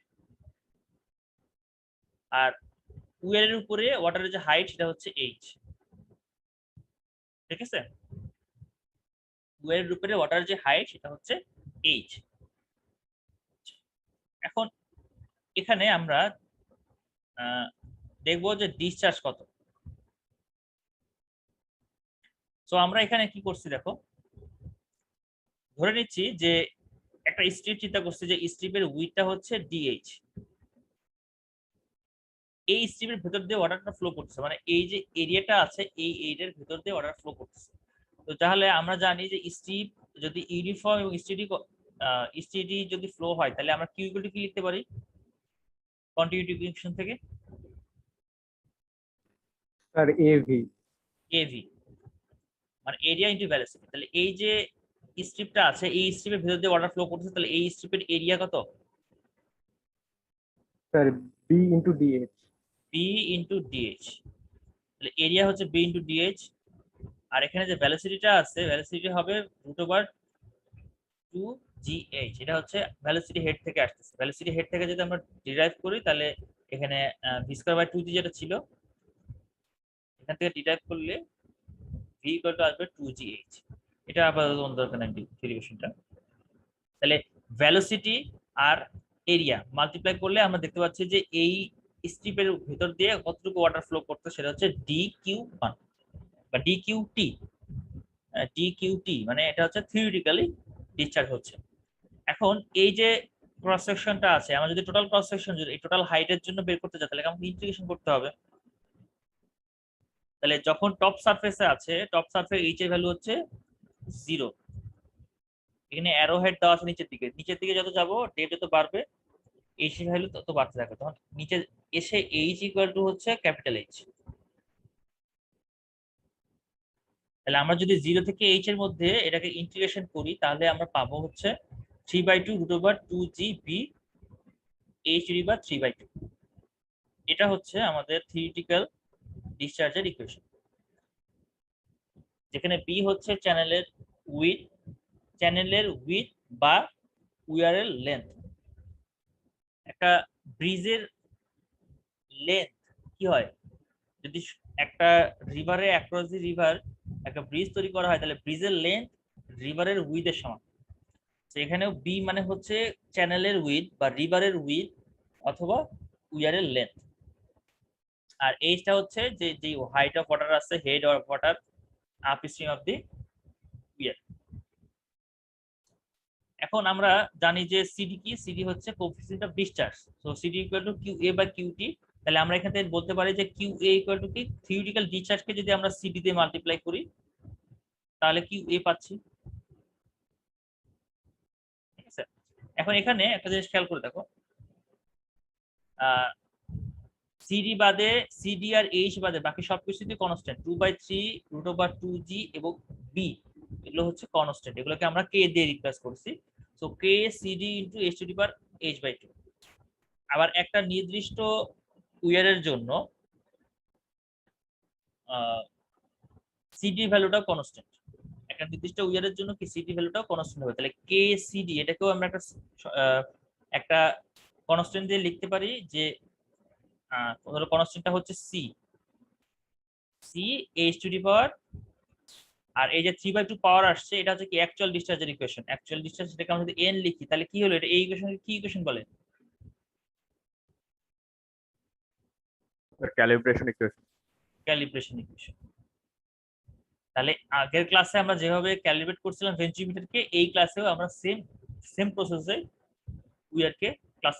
A: আর উইয়ারের উপরে ওয়াটারের যে হাইট সেটা হচ্ছে এইচ। ঠিক আছে, উইয়ারের উপরে ওয়াটারের যে হাইট সেটা হচ্ছে এইচ। এখন এখানে আমরা দেখবো যে ডিসচার্জ কত। তো আমরা এখানে কি করছি দেখো, ধরে নিচ্ছি যে একটা স্ট্রিপ চিন্তা করছি, যে স্ট্রিপের উইডথটা হচ্ছে ডিএইচ, এই স্ট্রিপের ভেতর দিয়ে ওয়াটারটা ফ্লো করতেছে, মানে এই যে এরিয়াটা আছে এই এরিয়ার ভেতর দিয়ে ওয়াটার ফ্লো করতেছে। তো তাহলে আমরা জানি যে স্ট্রিপ যদি ইউনিফর্ম এবং স্টিডি যদি ফ্লো হয়, তাহলে আমরা কিউ ইকুয়াল টু কি লিখতে পারি কন্টিনিউটি ইকুয়েশন থেকে?
C: Sir AV.
A: এভি মানে এরিয়া ইনটু ভেলোসিটি। তাহলে এই যে স্ট্রিপটা আছে, এই স্ট্রিপের ভেতর দিয়ে ওয়াটার ফ্লো করতেছে, তাহলে এই স্ট্রিপের এরিয়া কত?
C: Sir B into DH.
A: B into DH, তাহলে এরিয়া হচ্ছে বি ইনটু ডিএইচ, আর এখানে যে ভেলোসিটিটা আছে, ভেলোসিটি হবে √2gh, এটা হচ্ছে ভেলোসিটি হেড থেকে আসতেছে। ভেলোসিটি হেড থেকে যদি আমরা ডিরাইভ করি, তাহলে এখানে v²/2g যেটা ছিল, এখান থেকে ডিরাইভ করলে v ইকুয়াল টু আসবে 2gh। এটা আপাতত অন্য দরকার নাই ডেরিভেশনটা। তাহলে ভেলোসিটি আর এরিয়া মাল্টিপ্লাই করলে আমরা দেখতে পাচ্ছি যে এই স্ট্রিপের ভিতর দিয়ে কতটুকু ওয়াটার ফ্লো করতে, সেটা হচ্ছে dq1 বা dqt, মানে এটা হচ্ছে থিওরিটিক্যালি ডিসচার্জ হচ্ছে। এখন এই যে ক্রস সেকশনটা আছে, আমরা যদি টোটাল ক্রস সেকশন যদি এই টোটাল হাইটের জন্য বের করতে চাই, তাহলে আমাকে ইন্টিগ্রেশন করতে হবে। তাহলে যখন টপ সারফেসে আছে, টপ সারফেস এইচ এর ভ্যালু হচ্ছে 0, এখানে অ্যারো হেড দেওয়া আছে নিচের দিকে, নিচের দিকে যত যাব ডেপ যত বাড়বে এইচ এর ভ্যালু তত বাড়তে থাকবে, তখন নিচে এসে এইচ ইকুয়াল টু হচ্ছে ক্যাপিটাল এইচ। তাহলে আমরা যদি 0 থেকে এইচ এর মধ্যে এটাকে ইন্টিগ্রেশন করি, তাহলে আমরা পাবো হচ্ছে 3/2√2g b h3/2। এটা হচ্ছে আমাদের থিওরিটিক্যাল ডিসচার্জের ইকুয়েশন, যেখানে বি হচ্ছে চ্যানেলের উইডথ বা উইয়ারের লেন্থ। একটা ব্রিজের লেন্থ কি হয়, যদি একটা রিভারে অ্যাক্রস দি রিভার একটা ব্রিজ তৈরি করা হয়, তাহলে ব্রিজের লেন্থ রিভারের উইডথের সমান। তো এখানেও বি মানে হচ্ছে চ্যানেলের উইথ বা রিভারের উইথ অথবা উইয়ারের লেন্থ, আর এইচটা হচ্ছে যে যে হাইট অফ ওয়াটার আছে, head of water upstream of the weir. এখন আমরা জানি যে সিডি কি, সিডি হচ্ছে coefficient of discharge. So CD equal to Q A by QT. তাহলে আমরা এখান থেকে বলতে পারি যে কিউ এ ইকুয়াল টু কি, থিওরিটিক্যাল ডিসচার্জকে যদি আমরা সিডি দিয়ে মাল্টিপ্লাই করি তাহলে কিউ এ পাচ্ছি। ঠিক আছে, এখন এখানে একটা জিনিস খেয়াল করে দেখো, সিডি বাদে, সিডি আর এইচ বাদে বাকি সবকিছুই কনস্ট্যান্ট, 2/3√/2g এবং বি এগুলো হচ্ছে কনস্ট্যান্ট, এগুলোকে আমরা কে দিয়ে রিপ্লেস করছি। So K CD into H to the power h/2। আবার একটা নির্দিষ্ট উইয়ারের জন্য সিডি ভ্যালুটা কনস্ট্যান্ট, একটা নির্দিষ্ট উইয়ারের জন্য কি সিডি ভ্যালুটাও কনস্ট্যান্ট হবে। তাহলে কে সিডি এটাকেও আমরা একটা কনস্ট্যান্ট দিয়ে লিখতে পারি, যে ধরো কনস্ট্যান্টটা হচ্ছে C, C H to the power, আর এই যে 3/2 পাওয়ার আসছে এটা হচ্ছে কি অ্যাকচুয়াল ডিসচার্জের ইকুয়েশন। অ্যাকচুয়াল ডিসচার্জ সেটাকে আমরা যদি এন লিখি তাহলে কি হলো, এটা এই ইকুয়েশনকে কি ইকুয়েশন বলে?
C: Calibration equation.
A: Calibration equation. তাহলে আগের ক্লাসে আমরা যেভাবে ক্যালিব্রেট করছিলাম ভেন্টিমিটারকে, এই ক্লাসেও আমরা সেম সেম প্রসেসে উইয়ারকে ক্লাস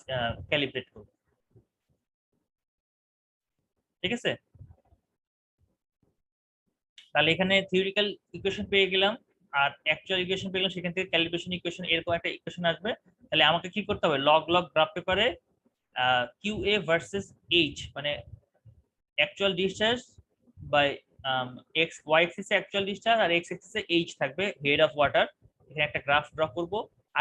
A: ক্যালিব্রেট করব। ঠিক আছে, তাহলে এখানে থিওরিটিক্যাল ইকুয়েশন পেয়ে গেলাম আর অ্যাকচুয়াল ইকুয়েশন পেয়ে গেলাম, সেখান থেকে ক্যালিব্রেশন ইকুয়েশন এরকম একটা ইকুয়েশন আসবে। তাহলে আমাকে কি করতে হবে, লগ লগ গ্রাফ পেপারে কিউ এ ভার্সেস এইচ, মানে actual discharge by X Y এক্সিসে অ্যাকচুয়াল ডিসচার্জ আর এক্স এক্সিসে এইচ থাকবে, হেড অফ ওয়াটার। এখানে একটা গ্রাফ ড্র করব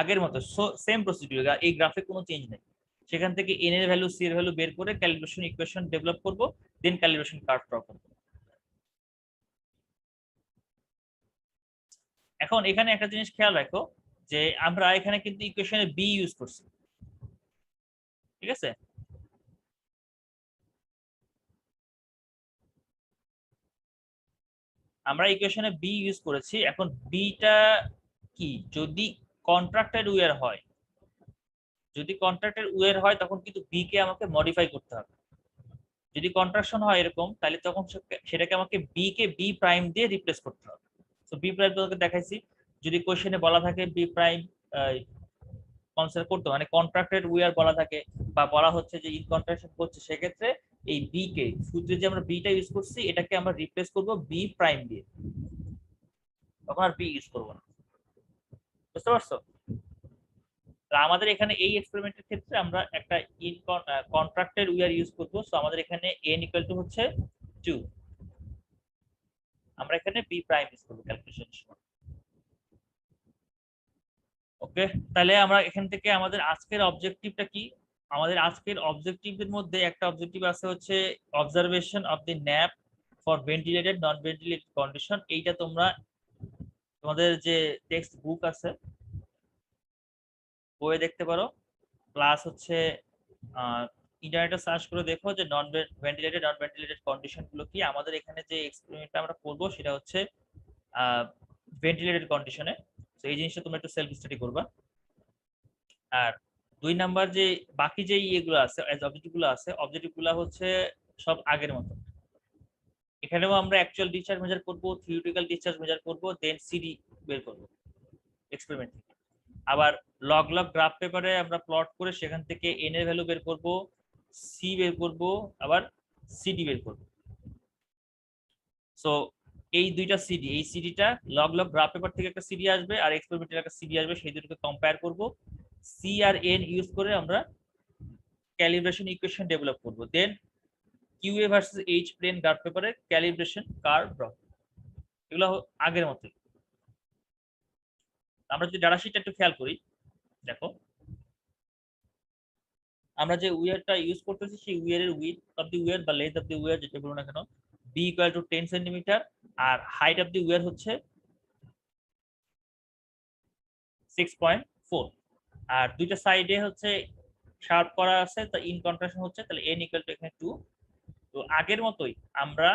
A: আগের মতো, সেম প্রসিডিউর, এই গ্রাফে কোনো চেঞ্জ নেই। সেখান থেকে এন এর ভ্যালু, সি এর ভ্যালু বের করে ক্যালিব্রেশন ইকুয়েশন ডেভেলপ করব, দেন ক্যালিব্রেশন কার্ভ ড্র করব। এখন এখানে একটা জিনিস খেয়াল রাখো, যে আমরা এখানে কিন্তু ইকুয়েশনে বি ইউজ করছি। ঠিক আছে, আমরা ইকুয়েশনে বি ইউজ করেছি। এখন বিটা কি, যদি কন্ট্রাক্টেড উইয়ার হয়, যদি কন্ট্রাক্টেড উইয়ার হয় তখন কিন্তু বি কে আমাকে মডিফাই করতে হবে। যদি কন্ট্রাকশন হয় এরকম, তাহলে তখন সেটাকে আমাকে বি কে বি প্রাইম দিয়ে রিপ্লেস করতে হবে। তো বি প্রাইম তোকে দেখাইছি, যদি কোশ্চেনে বলা থাকে বি প্রাইম কনসিডার করতে, মানে কন্ট্রাক্টেড উইয়ার বলা থাকে বা বলা হচ্ছে যে ইন কন্ট্রাকশন করছে, সেক্ষেত্রে এই বি কে, সূত্রে যে আমরা বিটা ইউজ করছি এটাকে আমরা রিপ্লেস করব বি প্রাইম দিয়ে, তখন আর বি ইউজ করব না। বুঝতে পারছো? আমাদের এখানে এই এক্সপেরিমেন্টের ক্ষেত্রে আমরা একটা ইন কন্ট্রাক্টেড উইয়ার ইউজ করব। সো আমাদের এখানে n ইকুয়াল টু হচ্ছে 2, আমরা এখানে বি প্রাইম ইউজ করব ক্যালকুলেশনের সময়। ওকে, তাহলে আমরা এখান থেকে আমাদের আজকের অবজেক্টিভটা কি, আমাদের আজকের অবজেক্টিভের মধ্যে একটা অবজেক্টিভ আছে হচ্ছে observation of the nap for ventilated non ventilated condition. এইটা তোমরা তোমাদের যে টেক্সট বুক আছে বইয়ে দেখতে পারো, প্লাস হচ্ছে ইন্টারনেটে সার্চ করে দেখো যে নন ভেন্টিলেটেড কন্ডিশন গুলো কি। আমাদের এখানে যে এক্সপেরিমেন্টটা আমরা করব সেটা হচ্ছে ভেন্টিলেটেড কন্ডিশনে। তো এই জিনিসটা তোমরা একটু সেলফ স্টাডি করবা। আর 2 নাম্বার যে বাকি যে ইয়েগুলো আছে, অবজেক্টিভগুলো আছে, অবজেক্টিভগুলো হচ্ছে সব আগের মতো। এখানেও আমরা অ্যাকচুয়াল ডিসচার্জ মেজার করব, থিওরিটিক্যাল ডিসচার্জ মেজার করব, দেন সিডি বের করব এক্সপেরিমেন্ট থেকে। আবার লগ লগ গ্রাফ পেপারে আমরা প্লট করে সেখান থেকে এন এর ভ্যালু বের করব, সি বের করব, আবার সিডি বের করব। সো এই দুইটা সিডি, এই সিডিটা লগ লগ গ্রাফ পেপার থেকে একটা সিডি আসবে আর এক্সপেরিমেন্টের একটা সিডি আসবে, সেই দুটোকে কম্পেয়ার করব। সি আর এন ইউজ করে আমরা ক্যালিব্রেশন ইকুয়েশন ডেভেলপ করব, দেন Q A versus H plane graph পেপারে ক্যালিব্রেশন কার্ভ ড্র। এগুলো আগের মতোই। আমরা যদি ডাটা শিটটা একটু খেয়াল করি, দেখো আমরা যে উইয়ারটা ইউজ করতেছি সেই উইয়ারের উইথ অফ দি উইয়ার বা লেন্থ অফ দি উইয়ার যেটা বলুন না কেন, বি ইকুয়াল টু 10 সেন্টিমিটার, আর হাইট অফ দি উইয়ার হচ্ছে 6.4, আর দুইটা সাইডে হচ্ছে শার্প করা আছে, তা ইন কন্ট্রাকশন হচ্ছে, তাহলে n ইকুয়াল টু এখানে 2। তো আগের মতোই আমরা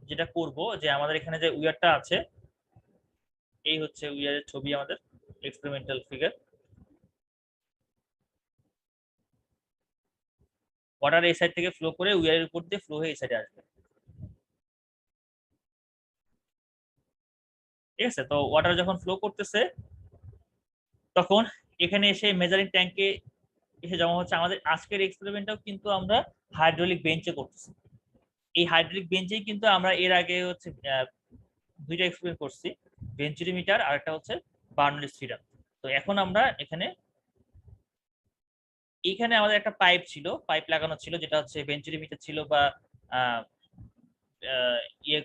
A: যেটা করব, যে আমাদের এখানে যে উইয়ারটা আছে, এই হচ্ছে উইয়ারের ছবি আমাদের। Experimental figure. ওয়াটার এই সাইড থেকে ফ্লো করে উইয়ারের উপর দিয়ে ফ্লো হয়ে এই সাইডে আসবে। ঠিক আছে, তো ওয়াটার যখন ফ্লো করতেছে তখন এখানে এসে মেজারিং ট্যাঙ্কে এসে জমা হচ্ছে। আমাদের আজকের এক্সপেরিমেন্টটাও কিন্তু আমরা হাইড্রোলিক বেঞ্চে করতেছি। এই হাইড্রোলিক বেঞ্চেই কিন্তু আমরা এর আগে হচ্ছে দুইটা এক্সপেরিমেন্ট করছি, ভেঞ্চুরিমিটার আর একটা হচ্ছে বার্নলিস ফিডার। তো এখন আমরা এইখানে আমাদের একটা পাইপ ছিল, পাইপ লাগানো ছিল, যেটা হচ্ছে ভেঞ্চুরিমিটার ছিল বা ইয়ে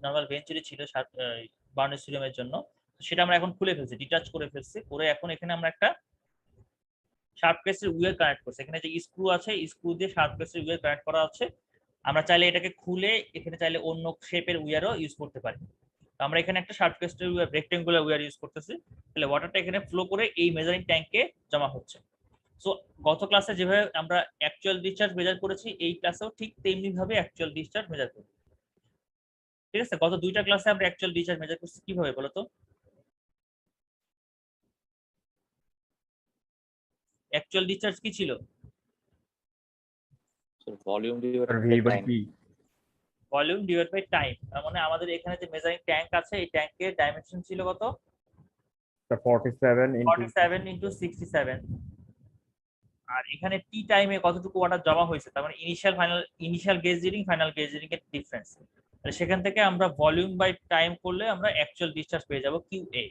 A: নর্মাল ভেঞ্চুরি ছিল বার্নলিস ফিডারের জন্য। সেটা আমরা এখন খুলে ফেলছি, ডিটাচ করে ফেলছি, করে এখন এখানে আমরা একটা শার্প কেসের উইয়ার কানেক্ট করছি। এখানে যে স্ক্রু আছে, স্ক্রু দিয়ে শার্প কেসের উইয়ার কানেক্ট করা আছে। আমরা চাইলে এটাকে খুলে এখানে চাইলে অন্য শেপের উইয়ারও ইউজ করতে পারি। আমরা এখানে একটা শার্প কেসের উইয়ার, রেক্টেঙ্গুলার উইয়ার ইউজ করতেছি। তাহলে ওয়াটারটা এখানে ফ্লো করে এই মেজারিং ট্যাঙ্কে জমা হচ্ছে। সো গত ক্লাসে যেভাবে আমরা অ্যাকচুয়াল ডিসচার্জ মেজার করেছি, এই ক্লাসেও ঠিক তেমনি ভাবে অ্যাকচুয়াল ডিসচার্জ মেজার করব। ঠিক আছে, গত দুইটা ক্লাসে আমরা অ্যাকচুয়াল ডিসচার্জ মেজার করছি কিভাবে বলো তো? অ্যাকচুয়াল ডিসচার্জ কি ছিল?
D: Volume
C: V by P.
A: Volume divide by time. তার মানে আমাদের এখানে যে মেজারিং ট্যাঙ্ক আছে, এই ট্যাঙ্কের ডাইমেনশন ছিল কত?
C: 47 into
A: 47 into 67। আর এখানে টি টাইমে কতটুকু ওয়াটার জমা হয়েছে, তার মানে initial gauge reading final gauge reading এর ডিফারেন্স। তাহলে সেখান থেকে আমরা ভলিউম বাই টাইম করলে আমরা অ্যাকচুয়াল ডিসচার্জ পেয়ে যাব QA।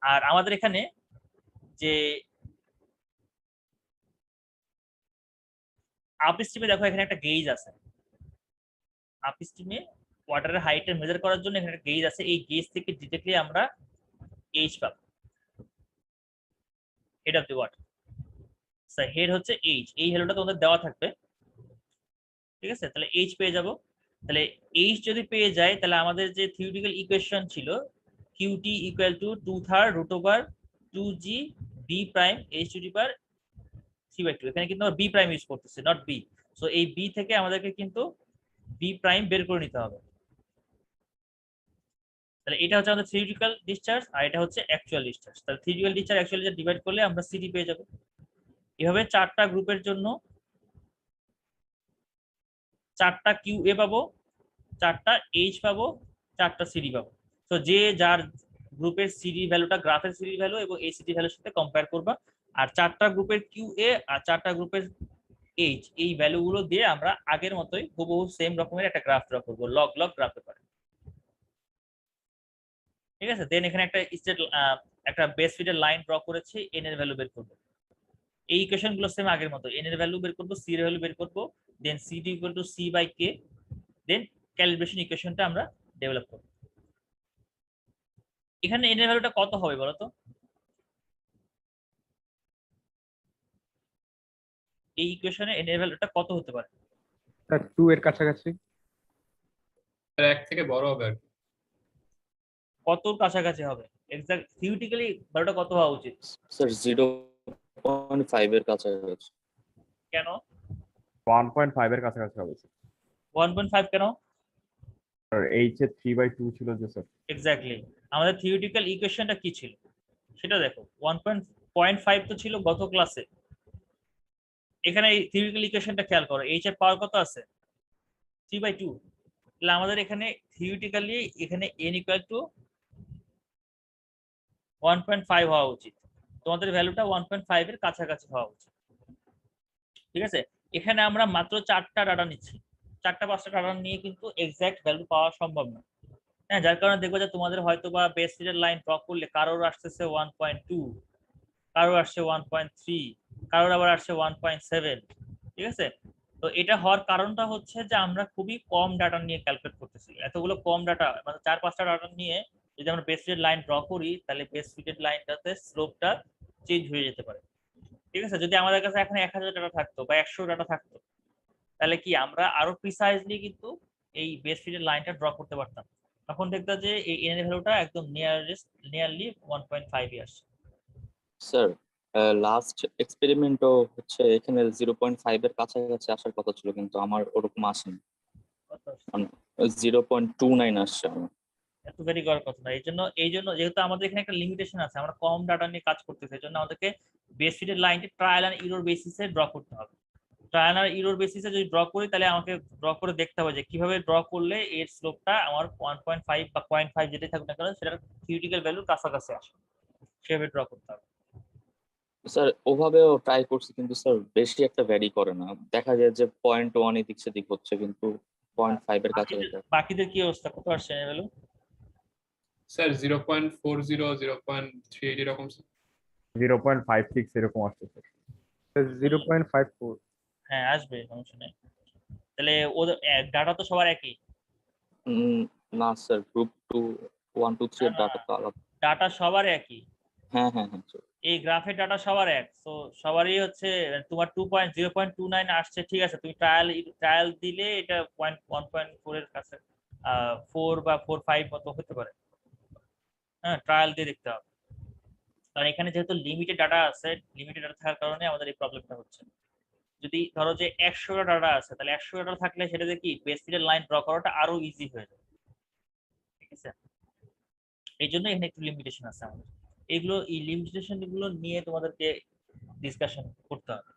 A: আর আমাদের এখানে যে আপ স্ট্রিমে দেখো এখানে একটা গেজ আছে। আপ স্ট্রিমে ওয়াটারের হাইটের মেজার করার জন্য এখানে একটা গেজ আছে। এই গেজ থেকে ডিরেক্টলি আমরা এইচ পাবো, head of the water. Head হচ্ছে এইচ, এই ভ্যালুটা তোমাদের দেওয়া থাকবে। ঠিক আছে, তাহলে এইচ পেয়ে যাব। তাহলে এইচ যদি পেয়ে যায়, তাহলে আমাদের যে থিওরিটিক্যাল ইকুয়েশন ছিল QT equal to 2/3 root over 2G B prime H to the power 3/2। এখানে কিন্তু আমরা B প্রাইম ইউজ করতেছি, নট B। সো এই B থেকে আমাদেরকে কিন্তু B প্রাইম বের করে নিতে হবে। তাহলে এটা হচ্ছে আমাদের থিওরিটিক্যাল ডিসচার্জ আর এটা হচ্ছে অ্যাকচুয়াল ডিসচার্জ। তাহলে theoretical discharge actual discharge divide করলে আমরা CD পেয়ে যাব। এভাবে চারটা গ্রুপের জন্য চারটা QA পাবো, চারটা H পাবো, চারটা CD পাবো। তো যে যার গ্রুপের সিডি ভ্যালুটা গ্রাফের সিডি ভ্যালু এবং এই সিডি ভ্যালুর সাথে কম্পেয়ার করবা। আর চারটা গ্রুপের QA আর চারটা গ্রুপের H, এই ভ্যালুগুলো দিয়ে আমরা আগের মতোই হুবহু সেম রকমের একটা গ্রাফ ড্র করবো, লগ লগ গ্রাফ পেপারে। ঠিক আছে, দেন এখানে একটা একটা বেস ফিটের লাইন ড্র করেছি, n এর ভ্যালু বের করবো। এই ইকুয়েশন গুলো সেম আগের মতো, n এর ভ্যালু বের করবো, c এর ভ্যালু বের করবো, then CD equal to C/K, then calibration ইকুয়েশনটা আমরা ডেভেলপ করব। এখানে n এর ভ্যালুটা কত হবে বলো তো? এই ইকুয়েশনে n এর ভ্যালুটা কত হতে পারে?
C: 2 এর কাছাকাছি।
E: এক থেকে বড় হবে আর কি।
A: কতর কাছাকাছি হবে? এক্সাক্ট থিওরিটিক্যালি ভ্যালুটা কত হওয়া উচিত?
D: স্যার 0.5 এর কাছাকাছি।
A: কেন
C: 1.5 এর কাছাকাছি হবে স্যার।
A: 1.5 কেন?
C: আর H এর 3/2 ছিল যে স্যার।
A: এক্স্যাক্টলি, আমাদের থিওরিটিক্যাল ইকুয়েশনটা কি ছিল সেটা দেখো। 1.5 তো ছিল গত ক্লাসে। এখানে এই থিওরিটিক্যাল ইকুয়েশনটা খেয়াল করো, H এর পাওয়ার কত আছে? 3/2। তাহলে আমাদের এখানে থিওরিটিক্যালি এখানে n ইকুয়াল টু 1.5 হওয়া উচিত। তোমাদের ভ্যালুটা 1.5 এর কাছাকাছি হওয়া উচিত। ঠিক আছে, এখানে আমরা মাত্র 4টা ডাটা নিচ্ছি। 4টা-5টা ডাটা নিয়ে কিন্তু এক্সাক্ট ভ্যালু পাওয়া সম্ভব না। হ্যাঁ, যার কারণে দেখবো যে তোমাদের হয়তো বা বেস ফিটের লাইন ড্র করলে কারোর আসতেছে 1.2, কারোর আসছে 1.3, কারোর আবার আসছে 1.7। ঠিক আছে, তো এটা হওয়ার কারণটা হচ্ছে যে আমরা খুবই কম ডাটা নিয়ে ক্যালকুলেট করতেছি। এতগুলো কম ডাটা মানে 4-5টা ডাটা নিয়ে যদি আমরা বেস ফিটের লাইন ড্র করি, তাহলে বেস ফিটের লাইনটাতে স্লোপটা চেঞ্জ হয়ে যেতে পারে। ঠিক আছে, যদি আমাদের কাছে এখন 1000 ডাটা থাকতো বা 100 ডাটা থাকতো, তাহলে কি আমরা আরো প্রিসাইজলি কিন্তু এই বেস ফিটের লাইনটা ড্র করতে পারতাম। তখন দেখতে যে এই n এর ভ্যালুটা একদম নিয়ারলি 1.5 এ আসছে।
D: স্যার লাস্ট এক্সপেরিমেন্টও হচ্ছে এখানে 0.5 এর কাছাকাছি আসার কথা ছিল, কিন্তু আমার ওরকম আসেনি, 0.29 আসছে আমার।
A: এত ভেরি করার কথা না। এই জন্য যেহেতু আমাদের এখানে একটা লিমিটেশন আছে, আমরা কম ডাটা নিয়ে কাজ করতেছি, এই জন্য আমাদেরকে বেস ফিটের লাইনটি ট্রায়াল অ্যান্ড ইরর বেসিসে ড্র করতে হবে। ট্রায়াল অ্যান্ড ইরর বেসিসে যদি ড্র করি, তাহলে আমাকে ড্র করে দেখতে হবে যে কিভাবে ড্র করলে এর স্লোপটা আমার 1.5 বা 0.5 যেটাই থাকুক না কেন সেটার থিওরিটিক্যাল ভ্যালুর কাছাকাছি আসে, সেভাবে ড্র করতে হবে।
D: স্যার ওভাবেও ট্রাই করছি, কিন্তু স্যার বেশি একটা ভ্যারি করে না, দেখা যায় যে 0.1 এদিক সেদিক হচ্ছে, কিন্তু 0.5 এর কাছাকাছি।
A: বাকিদের কি অবস্থা, কত আসছে ভ্যালু?
E: স্যার 0.40 0.3 এরকম স্যার।
C: 0.56 এরকম আসছে স্যার। 0.54।
A: হ্যাঁ আসবে, সমস্যা নেই। তাহলে ওদের ডাটা তো সবার একই?
D: না স্যার, গ্রুপ 2 1 2 3 এর
A: না,
D: ডাটা তো আলাদা।
A: ডাটা সবার একই,
D: হ্যাঁ হ্যাঁ হ্যাঁ স্যার।
A: এই গ্রাফের ডাটা সবার এক, তো সবারই হচ্ছে তোমার 0.29 আসছে, ঠিক আছে, তুমি ট্রায়াল দিলে এটা 1.4 এর কাছে 4 বা 4.5 মতো হতে পারে। হ্যাঁ, ট্রায়াল দিয়ে দেখতে হবে, কারণ এখানে যেহেতু লিমিটেড ডাটা আছে, লিমিটেড ডাটা থাকার কারণে আমাদের এই প্রবলেমটা হচ্ছে। যদি ধরো যে 100টা ডাটা আছে, তাহলে 100 ডাটা থাকলে সেটাতে কি বেস ফিটের লাইন ড্র করাটা আরো ইজি হয়ে যাবে, ঠিক আছে। এই জন্য এখানে একটু লিমিটেশন আছে আমাদের, এই লিমিটেশন গুলো নিয়ে তোমাদেরকে ডিসকাশন করতে হবে।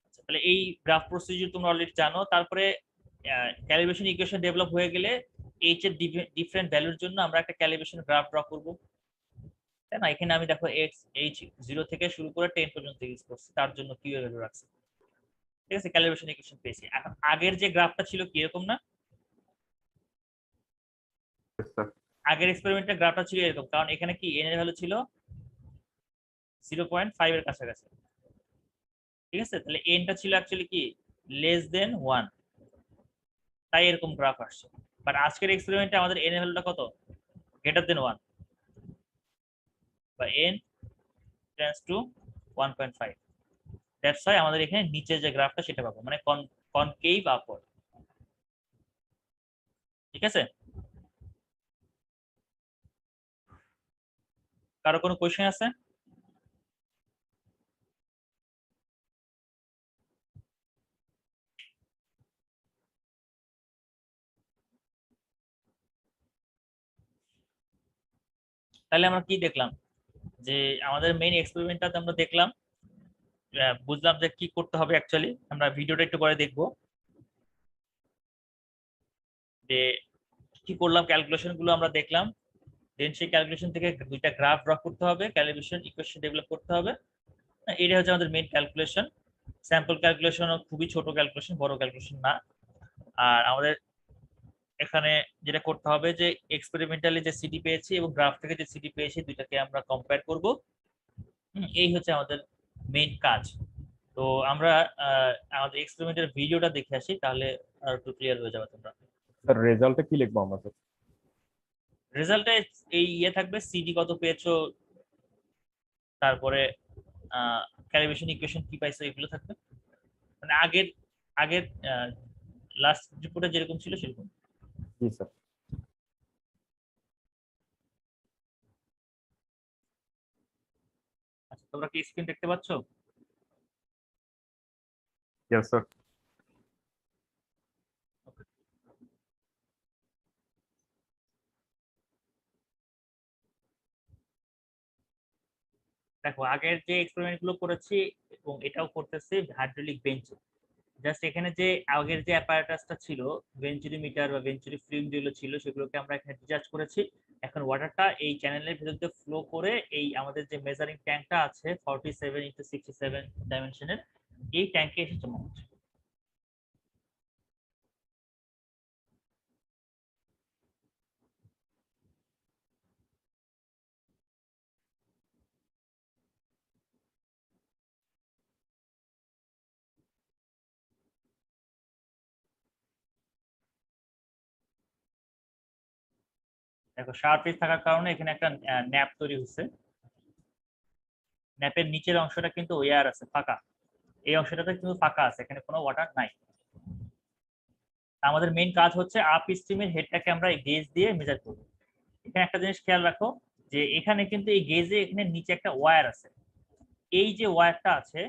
A: আচ্ছা, তাহলে এই গ্রাফ প্রসিডিউর তোমরা অলরেডি জানো। তারপরে ক্যালিব্রেশন ইকুয়েশন ডেভেলপ হয়ে গেলে এইচ এর ডিফারেন্ট ভ্যালুর জন্য আমরা একটা ক্যালিব্রেশন গ্রাফ ড্র করব, তাই না? এখানে আমি দেখো এইচ 0 থেকে শুরু করে 10 পর্যন্ত ইউজ করছি, তার জন্য কিউ ভ্যালু রাখছি, ঠিক আছে। ক্যালিব্রেশন ইকুয়েশন পেয়েছি। এখন আগের যে গ্রাফটা ছিল কি এরকম না?
C: স্যার
A: আগের এক্সপেরিমেন্টের গ্রাফটা ছিল এরকম, কারণ এখানে কি এন এর ভ্যালু ছিল 0.5 এর কাছাকাছি, ঠিক আছে। তাহলে এনটা ছিল অ্যাকচুয়ালি কি লেস দেন 1, তাই এরকম গ্রাফ আসছে। বাট আজকের এক্সপেরিমেন্টে আমাদের এন এর ভ্যালুটা কত? গ্রেটার দেন 1 বা n tends to 1.5। That's why আমাদের এখানে নিচে যে গ্রাফটা সেটা পাবো, মানে কনকেভ আপওয়ার্ড, ঠিক আছে। কারো কোনো কোশ্চেন আছে? তাহলে আমরা কি দেখলাম, যে আমাদের মেইন এক্সপেরিমেন্টটাতে আমরা দেখলাম, বুঝলাম যে কি করতে হবে অ্যাকচুয়ালি। আমরা ভিডিওটা একটু পরে দেখবো যে কি করলাম, ক্যালকুলেশন গুলো আমরা দেখলাম, দেন সেই ক্যালকুলেশন থেকে দুইটা গ্রাফ ড্র করতে হবে, ক্যালিব্রেশন ইকুয়েশন ডেভেলপ করতে হবে। এটা হচ্ছে আমাদের মেইন ক্যালকুলেশন। স্যাম্পল ক্যালকুলেশন খুবই ছোট ক্যালকুলেশন, বড় ক্যালকুলেশন না। আর আমাদের এখানে যেটা করতে হবে যে এক্সপেরিমেন্টালি যে সিডি পেয়েছি এবং গ্রাফ থেকে যে সিডি পেয়েছি দুইটাকে আমরা কম্পেয়ার করব। এই হচ্ছে আমাদের মেইন কাজ। তো আমরা আমাদের এক্সপেরিমেন্টের ভিডিওটা দেখে আসি, তাহলে আর একটু ক্লিয়ার হয়ে যাবে তোমরা।
C: স্যার রেজাল্টে কি লিখবো আমরা স্যার?
A: রেজাল্টে এই থাকবে সিডি কত পেয়েছো, তারপরে ক্যালিব্রেশন ইকুয়েশন কি পাইছো, এগুলো থাকবে। মানে আগের আগের লাস্ট রিপোর্টে যেরকম ছিল সেরকম।
C: জি স্যার।
A: আচ্ছা, তোমরা কি স্ক্রিন দেখতে পাচ্ছ?
C: Yes sir.
A: দেখো, আগের যে এক্সপেরিমেন্ট গুলো করেছি এবং এটাও করতেছি হাইড্রোলিক বেঞ্চে। জাস্ট এখানে যে আগের যে অ্যাপারেটাসটা ছিল, ভেঞ্চুরি মিটার বা ভেঞ্চুরি ফিল্ম যেগুলো ছিল সেগুলোকে আমরা এখানে ডিচার্জ করেছি। এখন ওয়াটারটা এই চ্যানেলের ভিতর দিয়ে ফ্লো করে এই আমাদের যে মেজারিং ট্যাঙ্কটা আছে 47x67 ডাইমেনশনের, এই ট্যাঙ্কে এসে জমা হচ্ছে। দেখো, শার্প এজ থাকার কারণে এখানে একটা ন্যাপ তৈরি হচ্ছে। ন্যাপের নিচের অংশটা কিন্তু ওয়ার আছে, ফাঁকা। এই অংশটাতে কিন্তু ফাঁকা আছে, এখানে কোনো ওয়াটার নাই। আমাদের মেইন কাজ হচ্ছে আপ স্ট্রিমের হেডটাকে আমরা এই গেজ দিয়ে মেজার করব। এখানে একটা জিনিস খেয়াল রাখো, যে এখানে কিন্তু এই গেজে এখানে নিচে একটা ওয়্যার আছে। এই যে ওয়্যারটা আছে,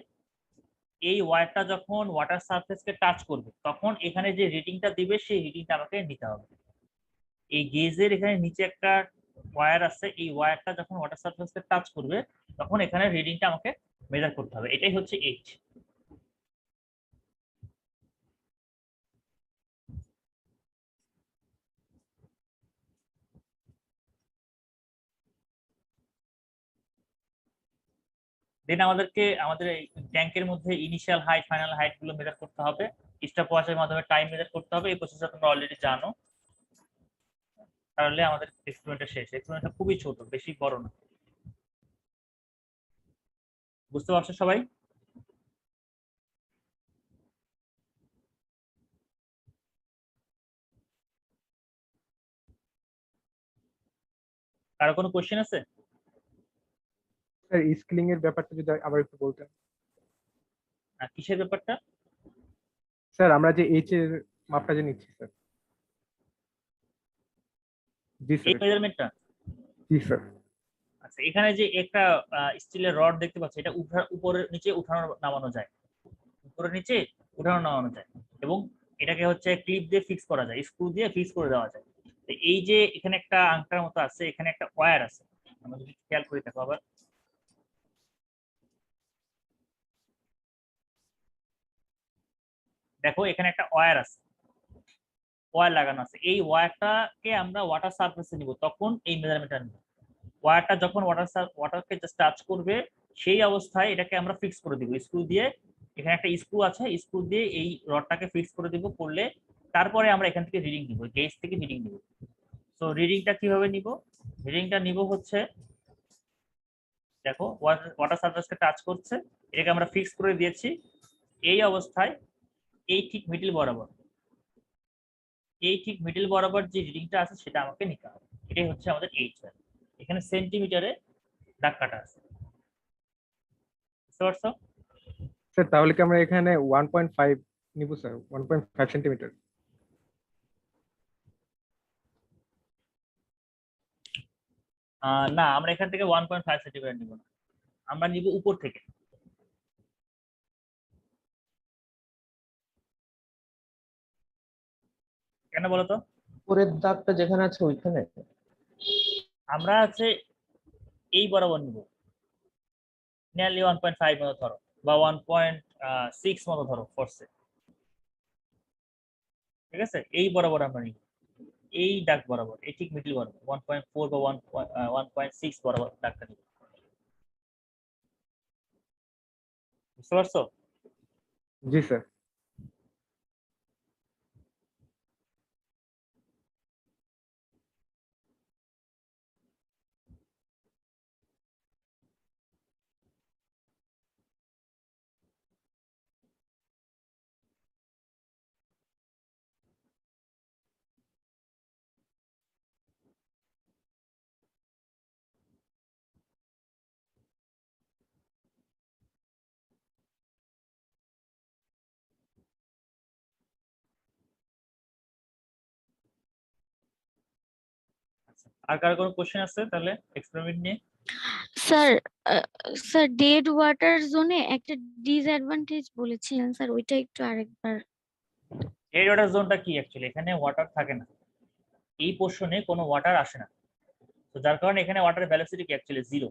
A: এই ওয়্যারটা যখন ওয়াটার সারফেসকে টাচ করবে তখন এখানে যে রিডিংটা দিবে সেই রিডিংটা আমাকে নিতে হবে। এই গেজের এখানে নিচে একটা ওয়্যার আছে, এই ওয়্যারটা যখন ওয়াটার সারফেসকে টাচ করবে তখন এখানে রিডিংটা আমাকে মেজার করতে হবে, এটাই হচ্ছে এইচ। দেন আমাদেরকে আমাদের এই ট্যাঙ্কের মধ্যে ইনিশিয়াল হাইট ফাইনাল হাইট গুলো মেজার করতে হবে, স্টপ ওয়াচের মাধ্যমে টাইম মেজার করতে হবে। এই প্রসেসটা তোমরা অলরেডি জানো, তাহলে আমাদের এক্সপেরিমেন্টটা শেষ। এক্সপেরিমেন্টটা খুবই ছোট, বেশি বড় না। বুঝতে পারছো সবাই? কারো কোনো কোশ্চেন আছে?
F: স্যার স্কিলিং এর ব্যাপারটা যদি আবার একটু বলতেন।
A: কিসের ব্যাপারটা?
F: স্যার আমরা যে এইচ এর মাপটা যে নিচ্ছি স্যার। জি
A: এই
F: স্যার।
A: মেজারমেন্টটা?
F: জি স্যার।
A: আচ্ছা, এখানে যে একটা স্টিলের রড দেখতে পাচ্ছি, এটা উপরে নিচে উঠানো নামানো যায়, উপরে নিচে উঠানো নামানো যায়, এবং এটাকে হচ্ছে ক্লিপ দিয়ে ফিক্স করা যায়, স্ক্রু দিয়ে ফিক্স করে দেওয়া যায়। তো এই যে এখানে একটা আংটার মতো আছে, এখানে একটা ওয়্যার আছে, আমরা যদি খেয়াল করে দেখো আবার, দেখো এখানে একটা ওয়্যার আছে, ওয়্যার লাগানো আছে। এই ওয়্যারটাকে আমরা ওয়াটার সারফেসে নিব, তখন এই মেজারমেন্টটা নিব। ওয়্যারটা যখন ওয়াটারকে জাস্ট টাচ করবে, সেই অবস্থায় এটাকে আমরা ফিক্স করে দিব স্ক্রু দিয়ে। এখানে একটা স্ক্রু আছে, স্ক্রু দিয়ে এই রডটাকে ফিক্স করে দিব, করলে তারপরে আমরা এখান থেকে রিডিং নিব, গেজ থেকে রিডিং নিব। তো রিডিংটা কিভাবে নিব? রিডিংটা নিব হচ্ছে, দেখো ওয়াটার সারফেসকে টাচ করছে, এটাকে আমরা ফিক্স করে দিয়েছি। এই অবস্থায় এই ঠিক মিডল বরাবর, এই ঠিক মিডল বরাবর যে রিডিংটা আছে সেটা আমাকে নিতে হবে। এটাই হচ্ছে আমাদের এইচ ভ্যালু। এখানে সেন্টিমিটারে দাগ কাটা আছে, বুঝতে পারছো?
F: স্যার তাহলে কি আমরা এখানে 1.5 নিব স্যার, 1.5 সেন্টিমিটার?
A: না, আমরা এখান থেকে 1.5 সেন্টিমিটার নিব না, আমরা নিব উপর থেকে। কেন বলতো?
G: উপরের দাগটা যেখানে আছে ওইখানে।
A: আমরা আছে এই বরাবর নিব, নিয়ারলি 1.5 মতো ধরো, বা 1.6 মতো ধরো ফোর্সে, ঠিক আছে? এই বরাবর আমরা নিব, এই দাগ বরাবর, এই ঠিক মিডল বরাবর 1.4 বা 1.6 বরাবর দাগটা নিব, বুঝতে পারছো?
F: জি স্যার।
A: আচ্ছা, আর কারো কোনো কোশ্চেন আছে তাহলে এক্সপেরিমেন্ট নিয়ে?
H: স্যার স্যার ডেড ওয়াটার জোনে একটা ডিসঅ্যাডভান্টেজ বলেছিলেন স্যার, ওইটা একটু আরেকবার।
A: ডেড ওয়াটার জোনটা কি? অ্যাকচুয়ালি এখানে ওয়াটার থাকে না, এই পোর্শনে কোনো ওয়াটার আসে না, তো যার কারণে এখানে ওয়াটার ভেলোসিটি কি actually zero.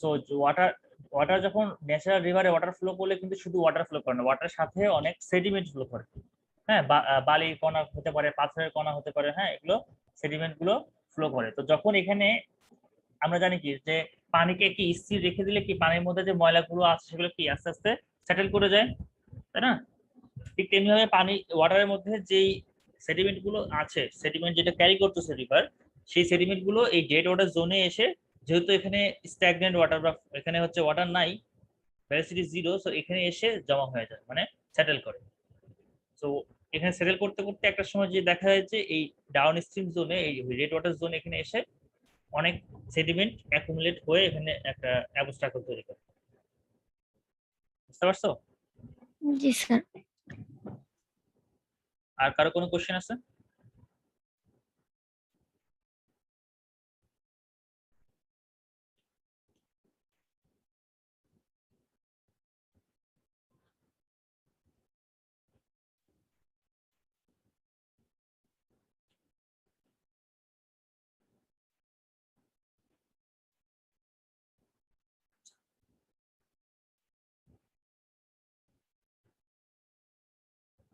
A: So water water যখন ন্যাচারাল রিভারে ওয়াটার ফ্লো করলে কিন্তু শুধু ওয়াটার ফ্লো করে না, ওয়াটারের সাথে অনেক সেডিমেন্ট ফ্লো করে। হ্যাঁ, বালির কণা হতে পারে, পাথরের কণা হতে পারে, হ্যাঁ, এগুলো সেডিমেন্ট গুলো ফ্লো করে। তো যখন এখানে আমরা জানি কি যে পানিকে কি স্থির রেখে দিলে কি পানির মধ্যে যে ময়লাগুলো আছে সেগুলো কি আস্তে আস্তে সেটেল করে যায়, তাই না? ঠিক তেমনি ভাবে পানি ওয়াটারের মধ্যে যেই সেডিমেন্ট গুলো আছে, সেডিমেন্ট যেটা ক্যারি করতেছে রিভার, সেই সেডিমেন্ট গুলো এই ডেড ওয়াটার জোনে এসে, যেহেতু এখানে স্ট্যাগনেন্ট ওয়াটার বা এখানে হচ্ছে ওয়াটার নাই, ভেলোসিটি জিরো, সো এখানে এসে জমা হয়ে যায়, মানে সেটেল করে। সো এখানে সেটেল করতে করতে একটা সময় যে দেখা যায় যে এই ডাউন স্ট্রিম জোনে, এই রেড ওয়াটার জোনে এখানে এসে অনেক সেডিমেন্ট অ্যাকুমুলেট হয়ে এখানে একটা অ্যাবস্ট্রাকল তৈরি করে। বুঝতে পারছো?
H: জি স্যার।
A: আর কারো কোনো কোশ্চেন আছে?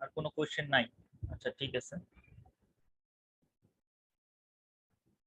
A: আর কোনো কোয়েশ্চেন নাই? আচ্ছা ঠিক আছে।